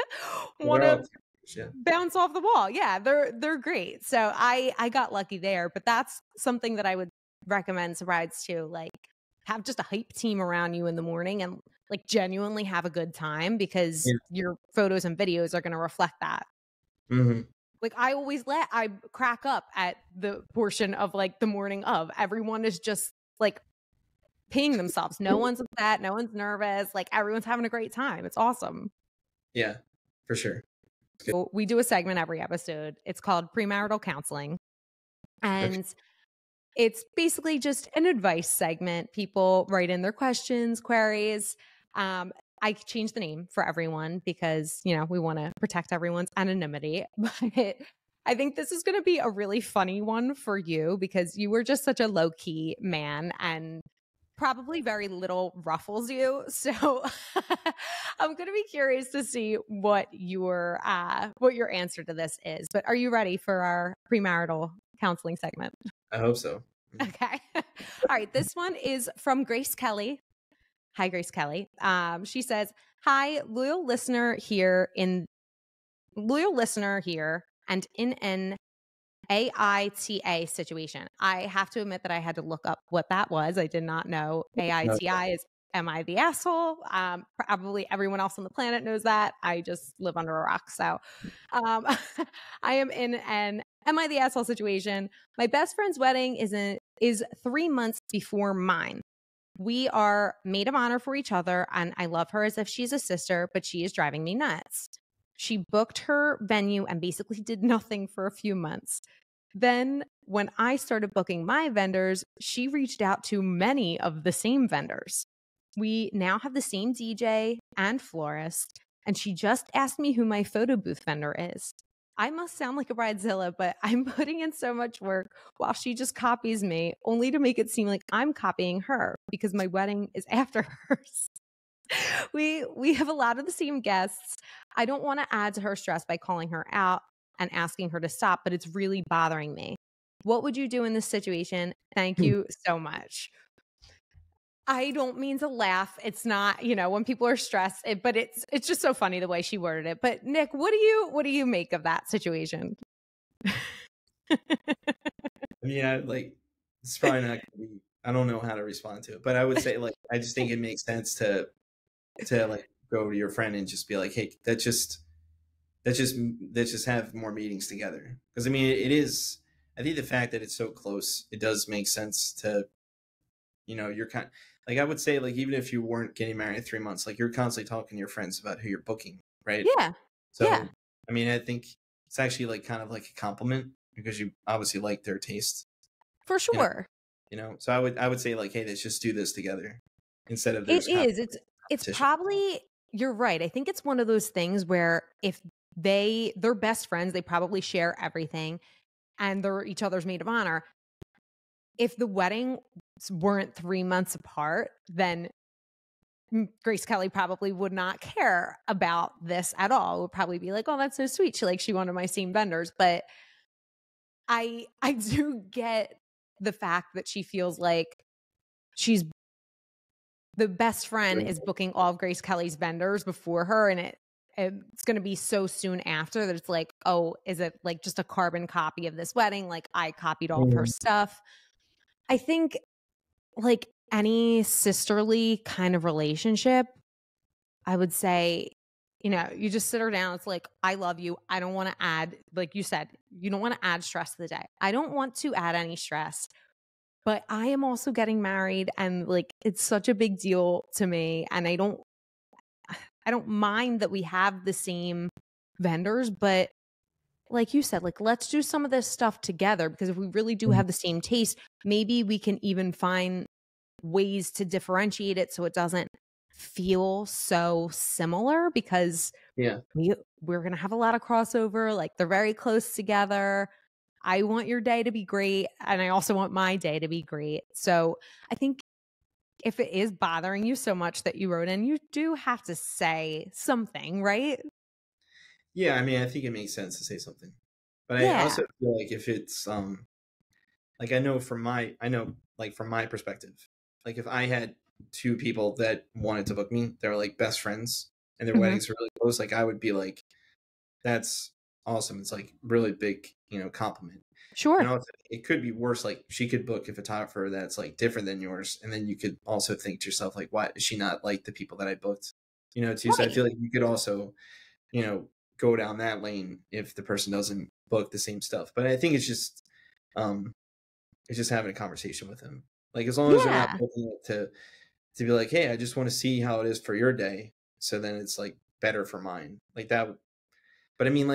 Well, want they're all to yeah. bounce off the wall. Yeah, they're great. So I got lucky there, but that's something that I would recommend to brides too. Like have just a hype team around you in the morning and like genuinely have a good time because Yeah. your photos and videos are going to reflect that. Mm-hmm. Like I crack up at the portion of like the morning of. Everyone is just like peeing themselves. No one's upset, no one's nervous. Like everyone's having a great time. It's awesome. Yeah, for sure. So we do a segment every episode. It's called Premarital Counseling. Okay. And it's basically just an advice segment. People write in their questions, queries. I changed the name for everyone because, you know, we want to protect everyone's anonymity. But I think this is going to be a really funny one for you because you were just such a low key man and probably very little ruffles you. So I'm going to be curious to see what your answer to this is. But are you ready for our premarital counseling segment? I hope so. Okay. All right. This one is from Grace Kelly. Hi, Grace Kelly. She says, "Hi, loyal listener here, and in an AITA situation." I have to admit that I had to look up what that was. I did not know No, AITI is am I the asshole? Probably everyone else on the planet knows that. I just live under a rock. So I am in an am I the asshole situation. My best friend's wedding is 3 months before mine. We are maid of honor for each other, and I love her as if she's a sister, but she is driving me nuts. She booked her venue and basically did nothing for a few months. Then, when I started booking my vendors, she reached out to many of the same vendors. We now have the same DJ and florist, and she just asked me who my photo booth vendor is. I must sound like a bridezilla, but I'm putting in so much work while she just copies me, only to make it seem like I'm copying her because my wedding is after hers. We have a lot of the same guests. I don't want to add to her stress by calling her out and asking her to stop, but it's really bothering me. What would you do in this situation? Thank you so much. I don't mean to laugh. It's not, when people are stressed, but it's just so funny the way she worded it. But Nick, what do you make of that situation? I mean, it's probably not gonna be, I don't know how to respond to it, but I would say I just think it makes sense to go to your friend and just be like, hey, let's just have more meetings together. Because I mean, I think the fact that it's so close, it does make sense to, you're I would say, even if you weren't getting married in 3 months, you're constantly talking to your friends about who you're booking, right? Yeah. So, yeah. I mean, I think it's actually kind of like a compliment because you obviously like their taste. For sure. So I would say hey, let's just do this together instead of it's probably, you're right. I think it's one of those things where if they're best friends, they probably share everything and they're each other's maid of honor. If the wedding weren't 3 months apart, then Grace Kelly probably would not care about this at all. It would probably be like, oh, that's so sweet. She wanted my same vendors. But I do get the fact that she feels like she's the best friend is booking all of Grace Kelly's vendors before her. And it's going to be so soon after that it's like, oh, is it just a carbon copy of this wedding? I copied all of her stuff. I think any sisterly kind of relationship, I would say, you just sit her down. It's like, I love you. I don't want to add, like you said, you don't want to add stress to the day. I don't want to add any stress, but I am also getting married and it's such a big deal to me. And I don't mind that we have the same vendors, but like you said, let's do some of this stuff together because if we really do have the same taste, maybe we can even find ways to differentiate it so it doesn't feel so similar because we're going to have a lot of crossover. They're very close together. I want your day to be great. And I also want my day to be great. So I think if it is bothering you so much that you wrote in, you do have to say something, right? Yeah, I mean, I think it makes sense to say something, but I also feel if it's I know from my perspective, if I had two people that wanted to book me, they're best friends and their weddings are really close, I would be that's awesome. It's really big, compliment. Sure. And also, it could be worse. She could book a photographer that's different than yours, and then you could also think to yourself why is she not like the people that I booked? Too. Right. So I feel you could also, go down that lane if the person doesn't book the same stuff. But I think it's just having a conversation with them. As long as they're not booking it to be hey, I just want to see how it is for your day. So then it's better for mine. That. But I mean,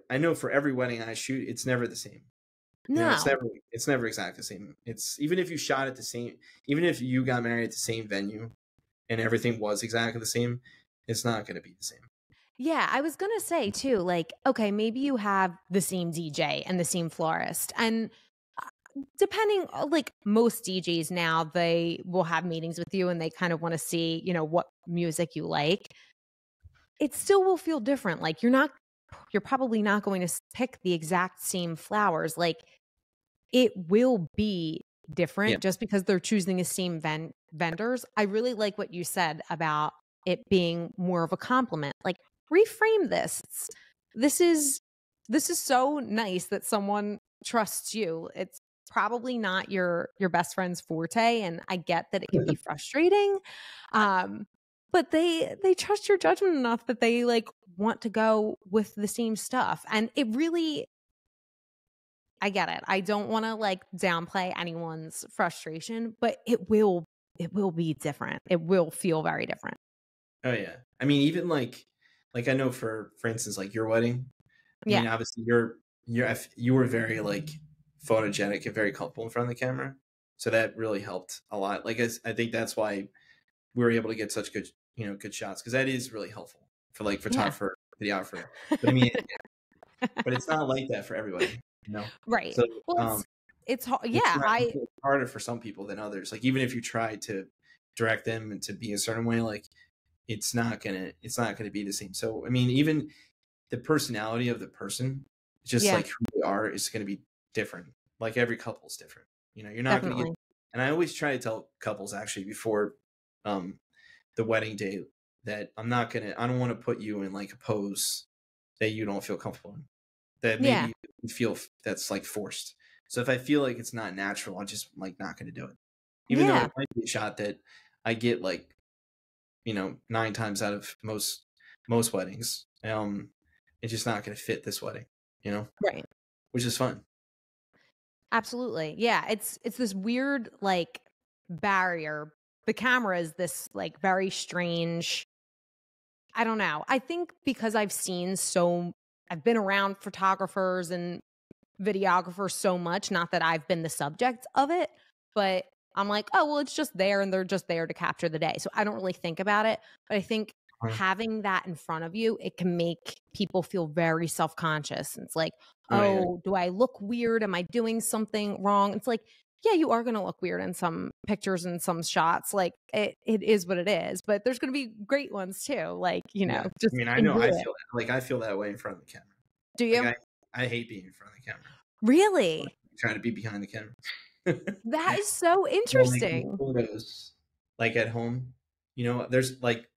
I know for every wedding I shoot, it's never the same. No, it's never exactly the same. It's even if you shot at the same, even if you got married at the same venue and everything was exactly the same, it's not going to be the same. Yeah, I was going to say too, okay, maybe you have the same DJ and the same florist. And depending, most DJs now, they will have meetings with you and they kind of want to see, what music you like. It still will feel different. You're probably not going to pick the exact same flowers. It will be different just because they're choosing the same vendors. I really like what you said about it being more of a compliment. Reframe this. This is so nice that someone trusts you. probably not your best friend's forte, and I get that it can be frustrating. But they trust your judgment enough that they like want to go with the same stuff. And it really, I get it. I don't want to like downplay anyone's frustration, but it will be different. It will feel very different. Oh yeah. I mean, even like I know for instance, like your wedding. I mean, obviously you were very like photogenic and very comfortable in front of the camera, so that really helped a lot. Like I think that's why we were able to get such good shots, because that is really helpful for like photographer, videographer. But I mean, but it's not like that for everybody, you know. Right. So Well, it's hard. Yeah, it's harder for some people than others. Like even if you try to direct them and to be a certain way, like it's not gonna be the same. So I mean, even the personality of the person, just like who they are, is gonna be different. Like every couple's different. You know, you're not gonna get. And I always try to tell couples actually before the wedding day that I don't want to put you in like a pose that you don't feel comfortable in, that maybe you feel that's like forced. So if I feel like it's not natural, I'm just like not going to do it, even though it might be a shot that I get like 9 times out of most weddings. It's just not going to fit this wedding, right, which is fun. Absolutely. Yeah, it's this weird like barrier. The camera is this like very strange, I don't know. I think because I've been around photographers and videographers so much, not that I've been the subject of it, but I'm like, oh, well, it's just there and they're just there to capture the day. So I don't really think about it. But I think having that in front of you, it can make people feel very self-conscious. It's like, do I look weird? Am I doing something wrong? It's like, yeah, you are going to look weird in some pictures and some shots. Like it is what it is, but there's going to be great ones too. Like, just, I mean, I know I feel that way in front of the camera. Do you? Like, I hate being in front of the camera. Really? Trying to be behind the camera. That is so interesting. Photos, like at home, there's like,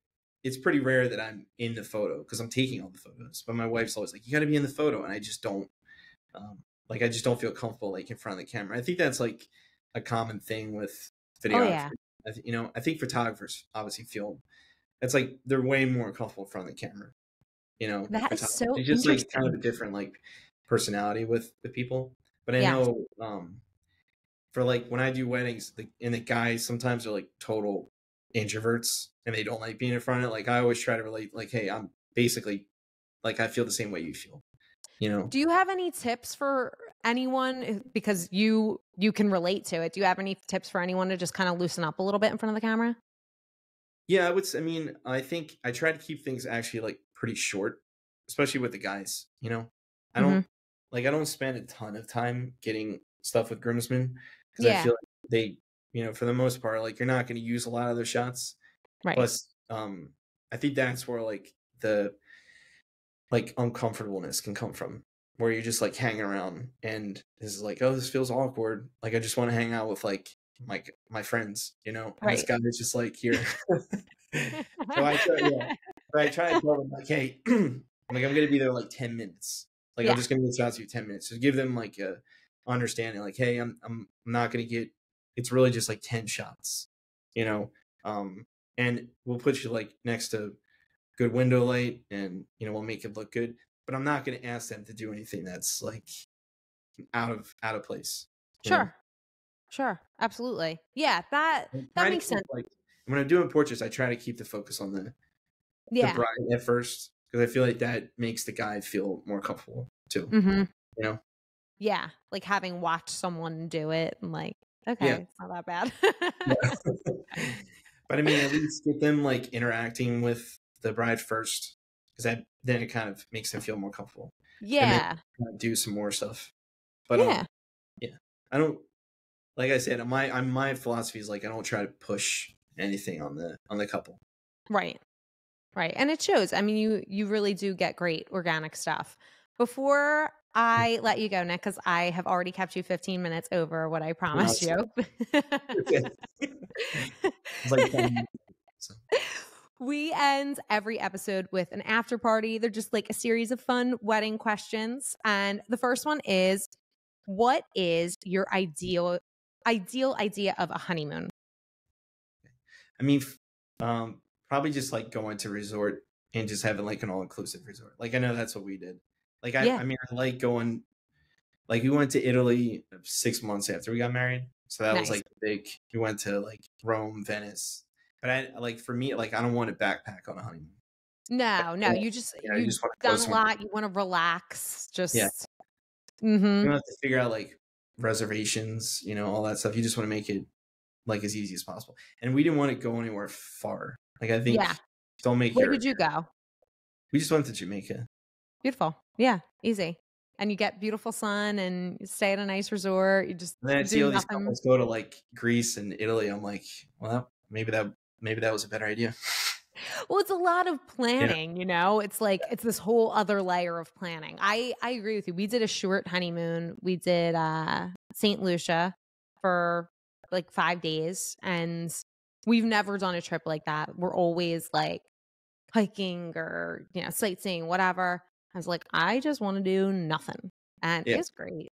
it's pretty rare that I'm in the photo because I'm taking all the photos. But my wife's always like, "You got to be in the photo," and I just don't. I just don't feel comfortable like in front of the camera. I think that's like a common thing with videographers. I think photographers obviously feel that's like they're way more comfortable in front of the camera. That is so it's just interesting. like kind of a different like personality with the people. But I know for like when I do weddings, and the guys sometimes are like total introverts and they don't like being in front of it. Like I always try to relate, like, hey, I'm basically like I feel the same way you feel. Do you have any tips for anyone, because you can relate to it? Do you have any tips for anyone to just kind of loosen up a little bit in front of the camera? Yeah, I think I try to keep things actually like pretty short, especially with the guys. I don't spend a ton of time getting stuff with groomsmen because I feel like they, for the most part, like you're not going to use a lot of their shots. Right. Plus, I think that's where like the like uncomfortableness can come from, where you're just like hanging around and this is like, oh, this feels awkward. Like I just want to hang out with like my friends, and this guy is just like here. So I try to tell them like, hey, like I'm gonna be there like 10 minutes. Like I'm just gonna get shots of you 10 minutes. So give them like a understanding, like, hey, I'm not gonna get. It's really just like 10 shots, and we'll put you like next to good window light, and we'll make it look good. But I'm not gonna ask them to do anything that's like out of place. Sure, absolutely. Yeah, that makes sense. Like when I'm doing portraits, I try to keep the focus on the bride at first, because I feel like that makes the guy feel more comfortable too. Mm-hmm. Yeah, like having watched someone do it, and like, okay, it's not that bad. But I mean, at least get them like interacting with the bride first, because then it kind of makes them feel more comfortable. Yeah, and then kind of do some more stuff. But I don't. Like I said, my philosophy is like I don't try to push anything on the couple. Right, and it shows. I mean, you really do get great organic stuff. Before I let you go, Nick, because I have already kept you 15 minutes over what I promised you. It's like 10 minutes, so. We end every episode with an after party. They're just like a series of fun wedding questions, and the first one is: what is your ideal idea of a honeymoon? I mean, probably just like going to resort and just having like an all inclusive resort. Like I know that's what we did. Like Yeah. I mean, I like going. Like we went to Italy 6 months after we got married, so that was Nice. like big. We went to like Rome, Venice, but I like for me, like I don't want to backpack on a honeymoon. No, Yeah, you just you you've just want to go done a somewhere. lot. You want to relax. Yeah, Just you don't have to figure out like reservations, all that stuff. You just want to make it like as easy as possible. And we didn't want to go anywhere far. Like I think yeah. don't make Where did you go? We just went to Jamaica. Beautiful. Yeah, easy. And you get beautiful sun and you stay at a nice resort. You just And then I see do all these nothing. couples go to like Greece and Italy. I'm like, well, maybe that was a better idea. Well, it's a lot of planning, It's like it's this whole other layer of planning. I agree with you. We did a short honeymoon. We did St. Lucia for like 5 days, and we've never done a trip like that. We're always like hiking or sightseeing, whatever. I was like, I just want to do nothing, and Yeah. it's great.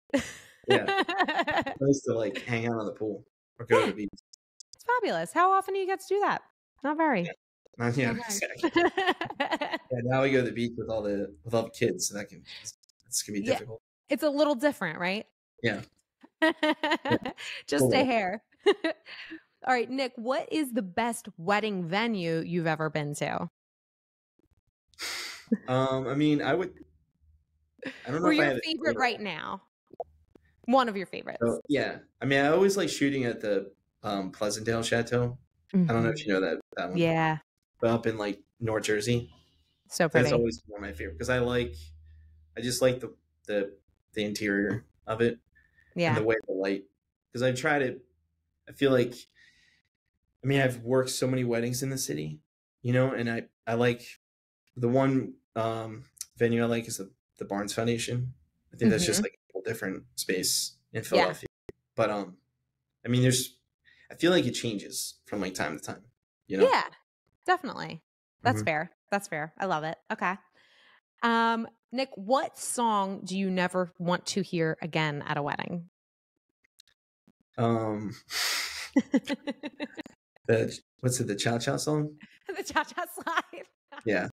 Yeah, I used to like hang out on the pool or go to the beach. It's fabulous. How often do you get to do that? Not very. Yeah, exactly. Yeah, now we go to the beach with all the kids, so it's gonna be difficult. It's a little different, right? Yeah. Just Cool. a hair. All right, Nick, what is the best wedding venue you've ever been to? I mean, I don't know Or if I your have favorite right now? One of your favorites. So, yeah, I mean, I always like shooting at the Pleasantdale Chateau. I don't know if you know that one. Yeah. But up in like North Jersey. So pretty. That's always one of my favorite because I just like the interior of it. Yeah. And the way the light, because I feel like, I mean, I've worked so many weddings in the city, and I like the one venue I like is the Barnes Foundation. I think that's just like a whole different space in Philadelphia. Yeah. But I mean, I feel like it changes from like time to time, Yeah, definitely. That's fair. That's fair. I love it. Okay. Nick, what song do you never want to hear again at a wedding? What's it? The Cha Cha song? The Cha Cha Slide. Yeah.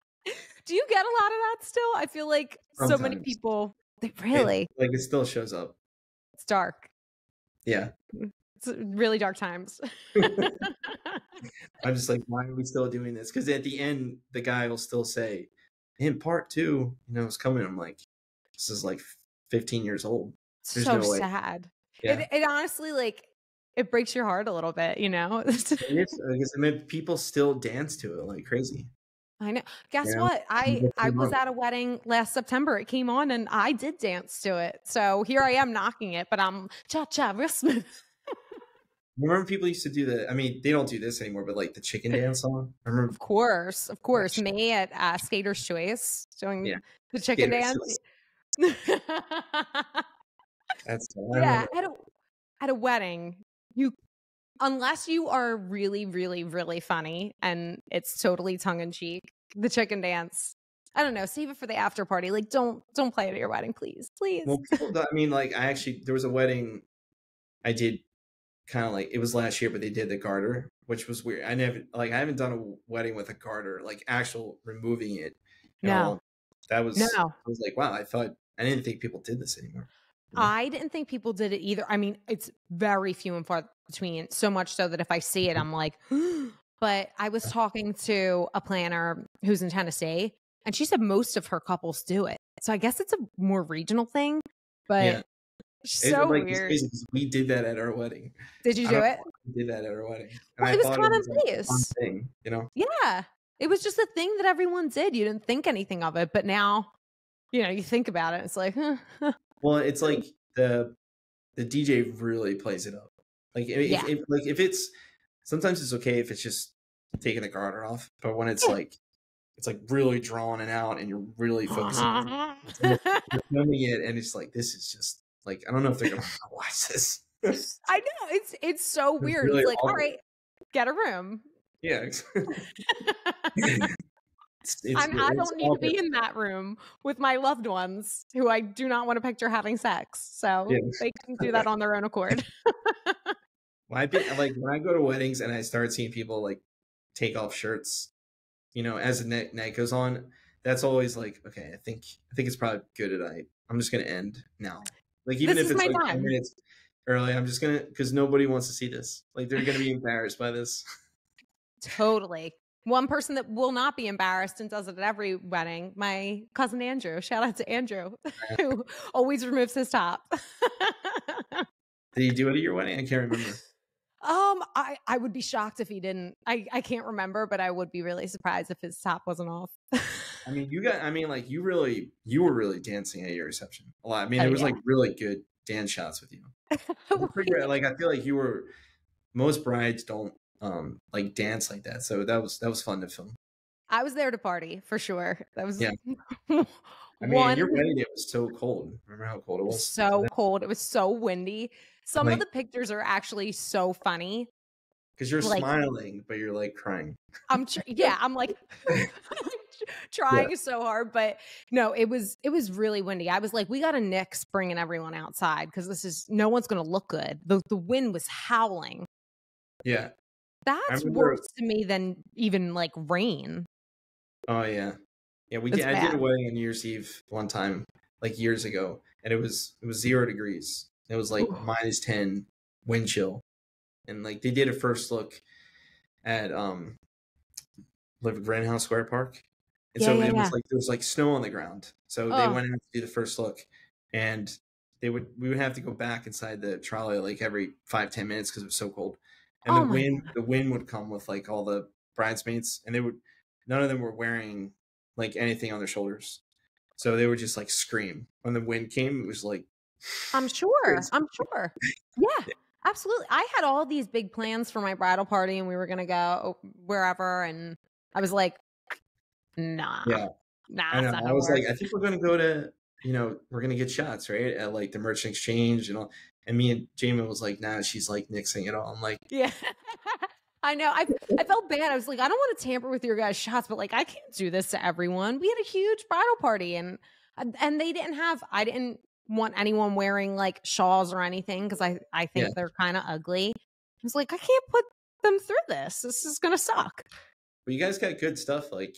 Do you get a lot of that still? I feel like so many people. Really? It still shows up. It's dark. Yeah. It's really dark times. I'm just like, why are we still doing this? Because at the end, the guy will still say, in part 2, it's coming. I'm like, this is like 15 years old. There's so no way. Sad. Yeah. It honestly, like, it breaks your heart a little bit, I mean, people still dance to it like crazy. I know. Guess what? I was at a wedding last September. It came on and I did dance to it. So here I am knocking it, but I'm cha-cha real smooth. Remember people used to do I mean, they don't do this anymore, but like the chicken dance song? Remember? Of course. Me at Skater's Choice doing the chicken dance. That's at a wedding, unless you are really, really, really funny and it's totally tongue in cheek, the chicken dance, I don't know, save it for the after party. Like, don't play it at your wedding, please. Well, I mean, like, there was a wedding I did kind of like, it was last year, but they did the garter, which was weird. I haven't done a wedding with a garter, like actual removing it. No. I was like, wow, I didn't think people did this anymore. I didn't think people did it either. I mean, it's very few and far between, so much so that if I see it, I'm like, but I was talking to a planner who's in Tennessee, and she said most of her couples do it. So I guess it's a more regional thing, but so weird. It's crazy because we did that at our wedding. Did you do it? We did that at our wedding. Well, it was commonplace. Fun thing, Yeah. It was just a thing that everyone did. You didn't think anything of it, but now, you think about it. It's like, Well, it's like the DJ really plays it up. Like, if it's, sometimes it's okay if it's just taking the garter off, but when it's like really drawing it out and you're really focusing on it, you're filming it, and it's like, this is just like, I don't know if they're gonna watch this. I know, it's so weird. Really, it's like, all right, get a room. Yeah. I it's don't need all to be good. in that room with my loved ones who I do not want to picture having sex. So Yeah. they can do that on their own accord. Well, I've been like when I go to weddings and I start seeing people like take off shirts, as the night goes on, that's always like, okay, I think it's probably good tonight. I'm just gonna end now. Like even This if is it's my like 10 time. minutes early, I'm just gonna because nobody wants to see this. Like they're gonna be embarrassed by this. Totally. One person that will not be embarrassed and does it at every wedding, my cousin Andrew. Shout out to Andrew, who always removes his top. Did you do it at your wedding? I can't remember. I would be shocked if he didn't. I can't remember, but I would be really surprised if his top wasn't off. I mean, like you were really dancing at your reception a lot. I mean, Oh there was yeah. like really good dance shots with you. Like I feel like you were. Most brides don't like dance like that, so that was fun to film. I was there to party for sure. That was Yeah. I mean, and your wedding day was so cold. Remember how cold it was? so cold. It was so windy. Some of Like, the pictures are actually so funny. because you're Like smiling, but you're like crying. I'm like trying so hard, but no, it was really windy. I was like, we got a nix bringing everyone outside because no one's going to look good. The wind was howling. Yeah. That's worse to me than even like rain. Oh yeah. Yeah, I did a wedding on New Year's Eve one time, like years ago, and it was 0 degrees. It was like -10 wind chill. And like they did a first look at like Grand House Square Park. And so it was like there was like snow on the ground. So they went out to do the first look, and we would have to go back inside the trolley like every 5-10 minutes because it was so cold. And the wind would come with like all the bridesmaids, and none of them were wearing like anything on their shoulders. So they would just like scream. When the wind came, it was like I'm sure. Yeah, absolutely. I had all these big plans for my bridal party, and we were gonna go wherever, and I was like, nah. Yeah. Nah. I know. I was like, I think we're gonna go to, we're gonna get shots, right? At like the merchant exchange and all. And me and Jamie was like, nah, she's like nixing it all. I'm like, yeah. I know. I felt bad. I was like, I don't want to tamper with your guys' shots, but like I can't do this to everyone. We had a huge bridal party, and I didn't want anyone wearing like shawls or anything because I think they're kind of ugly. I was like, I can't put them through this. This is gonna suck. But you guys got good stuff, like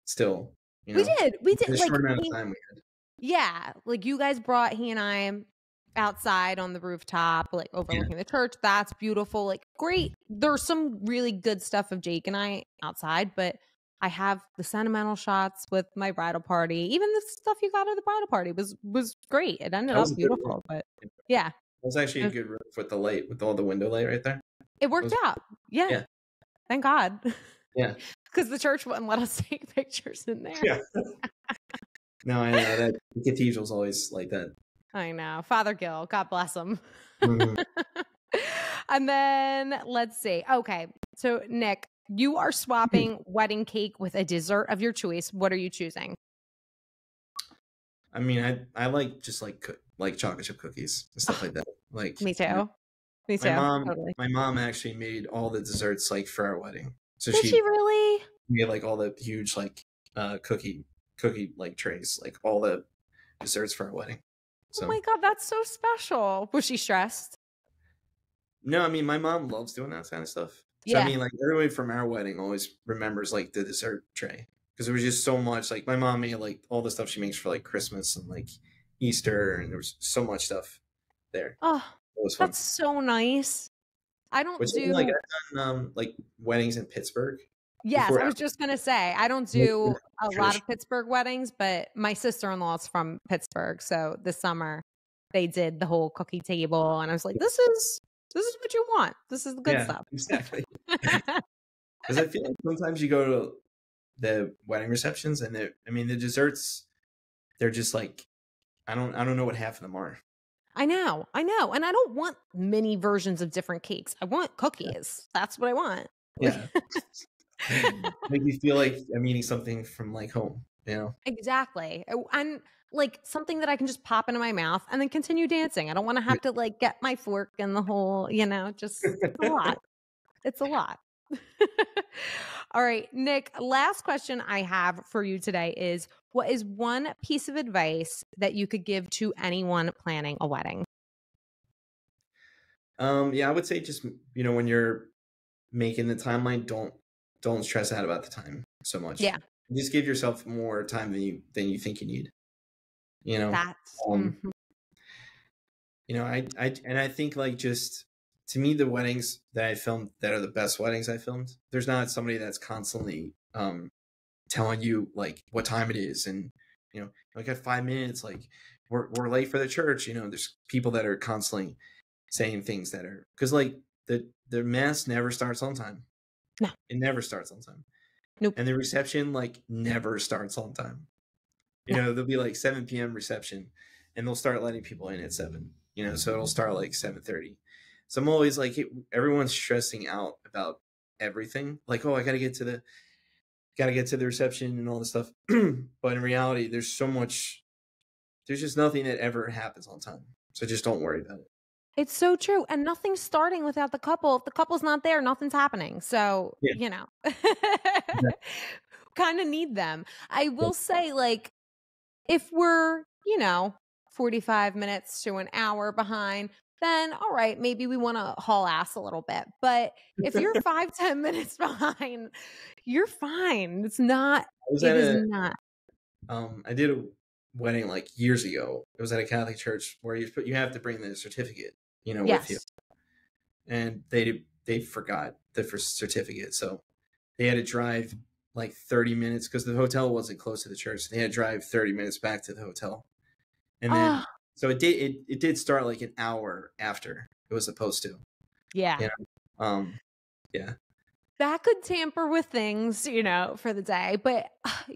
still. We did. In a short amount of time we had. Yeah, like you guys brought he and I outside on the rooftop, like overlooking the church. That's beautiful. Like great. There's some really good stuff of Jake and I outside, but I have the sentimental shots with my bridal party. Even the stuff you got at the bridal party was great. It ended up beautiful, but yeah. It was actually a good roof with the light, with all the window light right there. It worked out. Yeah. Thank God. Yeah. Because the church wouldn't let us take pictures in there. Yeah. No, I know that the cathedral's always like that. I know. Father Gill, God bless him. Mm-hmm. And then let's see. Okay. So Nick, you are swapping wedding cake with a dessert of your choice. What are you choosing? I mean, I like just like chocolate chip cookies and stuff like that. Like me too. Me too. My mom actually made all the desserts like for our wedding. So Did she really? Made like all the huge like cookie like trays, like all the desserts for our wedding. So. Oh my God, that's so special. Was she stressed? No, I mean my mom loves doing that kind of stuff. So I mean, like everybody from our wedding always remembers like the dessert tray because there was just so much. Like my mom made like all the stuff she makes for like Christmas and like Easter, and there was so much stuff there. Oh, it was fun. That's so nice. I don't do like I've done like weddings in Pittsburgh. Yes, I was just gonna say I don't do a lot of Pittsburgh weddings, but my sister-in-law is from Pittsburgh, so this summer they did the whole cookie table, and I was like, "This is what you want. This is the good stuff." Exactly. Because I feel like sometimes you go to the wedding receptions, and the desserts, they're just like, I don't know what half of them are. I know, and I don't want many versions of different cakes. I want cookies. That's what I want. Yeah. Make me feel like I'm eating something from like home, Exactly. And like something that I can just pop into my mouth and then continue dancing. I don't want to have to like get my fork in the hole, just it's a lot. It's a lot. All right, Nick, last question I have for you today is, what is one piece of advice that you could give to anyone planning a wedding? Yeah, I would say just, when you're making the timeline, don't stress out about the time so much. Yeah, Just give yourself more time than you think you need. You know, that's um, I think like just to me the weddings that I filmed that are the best weddings I filmed. There's not somebody that's constantly telling you like what time it is and like at 5 minutes like we're late for the church. There's people that are constantly saying things that are because like the mass never starts on time. no, It never starts on time. nope, And the reception like never starts on time. no. There'll be like 7 p.m. reception and they'll start letting people in at 7, so it'll start like 7:30. So I'm always like, everyone's stressing out about everything. Like, oh, I got to get to the reception and all this stuff. But in reality, there's just nothing that ever happens on time. So just don't worry about it. It's so true. And nothing's starting without the couple. If the couple's not there, nothing's happening. So, Yeah. kind of need them. I will say, like, if we're, 45 minutes to an hour behind, then all right, maybe we want to haul ass a little bit. But if you're 5-10 minutes behind, you're fine. It's not, it is not. I did a wedding like years ago. It was at a Catholic church where you have to bring the certificate, with you. And they forgot the first certificate. So they had to drive like 30 minutes because the hotel wasn't close to the church. They had to drive 30 minutes back to the hotel. And then, so it did start like an hour after it was supposed to. Yeah. Yeah. That could tamper with things, for the day, but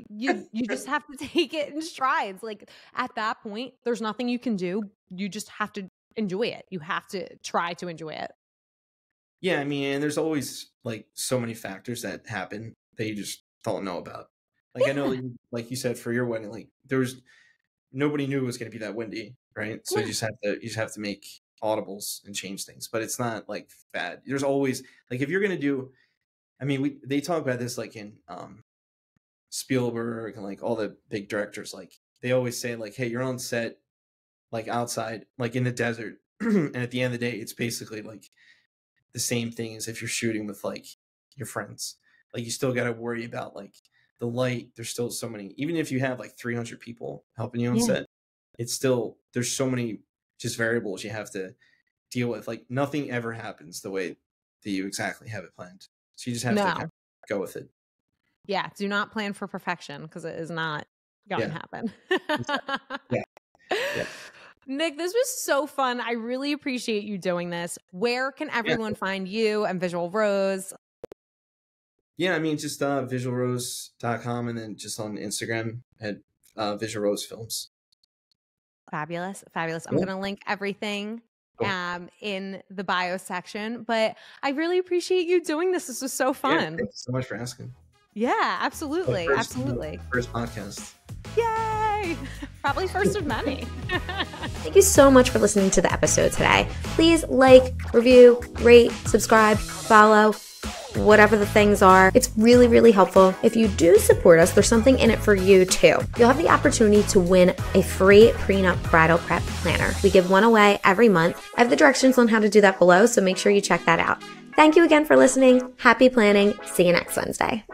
you just have to take it in strides. Like at that point, there's nothing you can do. You just have to enjoy it. You have to try to enjoy it. Yeah. I mean, and there's always like so many factors that happen that you just don't know about. Like I know, like you said, for your wedding, like nobody knew it was going to be that windy, right? So you just have to make audibles and change things, but it's not like bad. There's always like if you're going to do, I mean, they talk about this like in Spielberg and like all the big directors, like they always say like, hey, you're on set, like outside, like in the desert, and at the end of the day, it's basically like the same thing as if you're shooting with like your friends. Like you still got to worry about like the light. There's still so many, even if you have like 300 people helping you on set, it's still, there's so many just variables you have to deal with. Like nothing ever happens the way that you exactly have it planned. So you just have to kind of go with it. Yeah. Do not plan for perfection because it is not going to happen. Yeah. Nick, this was so fun. I really appreciate you doing this. Where can everyone find you and Visual Rose? Yeah, I mean, just visualrose.com and then just on Instagram at Visual Rose Films. Fabulous. I'm going to link everything in the bio section, but I really appreciate you doing this. This was so fun. Yeah, thank you so much for asking. Yeah, absolutely. First podcast. Yay! Probably first of many. Thank you so much for listening to the episode today. Please like, review, rate, subscribe, follow, whatever the things are. It's really, really helpful. If you do support us, there's something in it for you too. You'll have the opportunity to win a free Pre Nup bridal prep planner. We give one away every month. I have the directions on how to do that below, so make sure you check that out. Thank you again for listening. Happy planning. See you next Wednesday.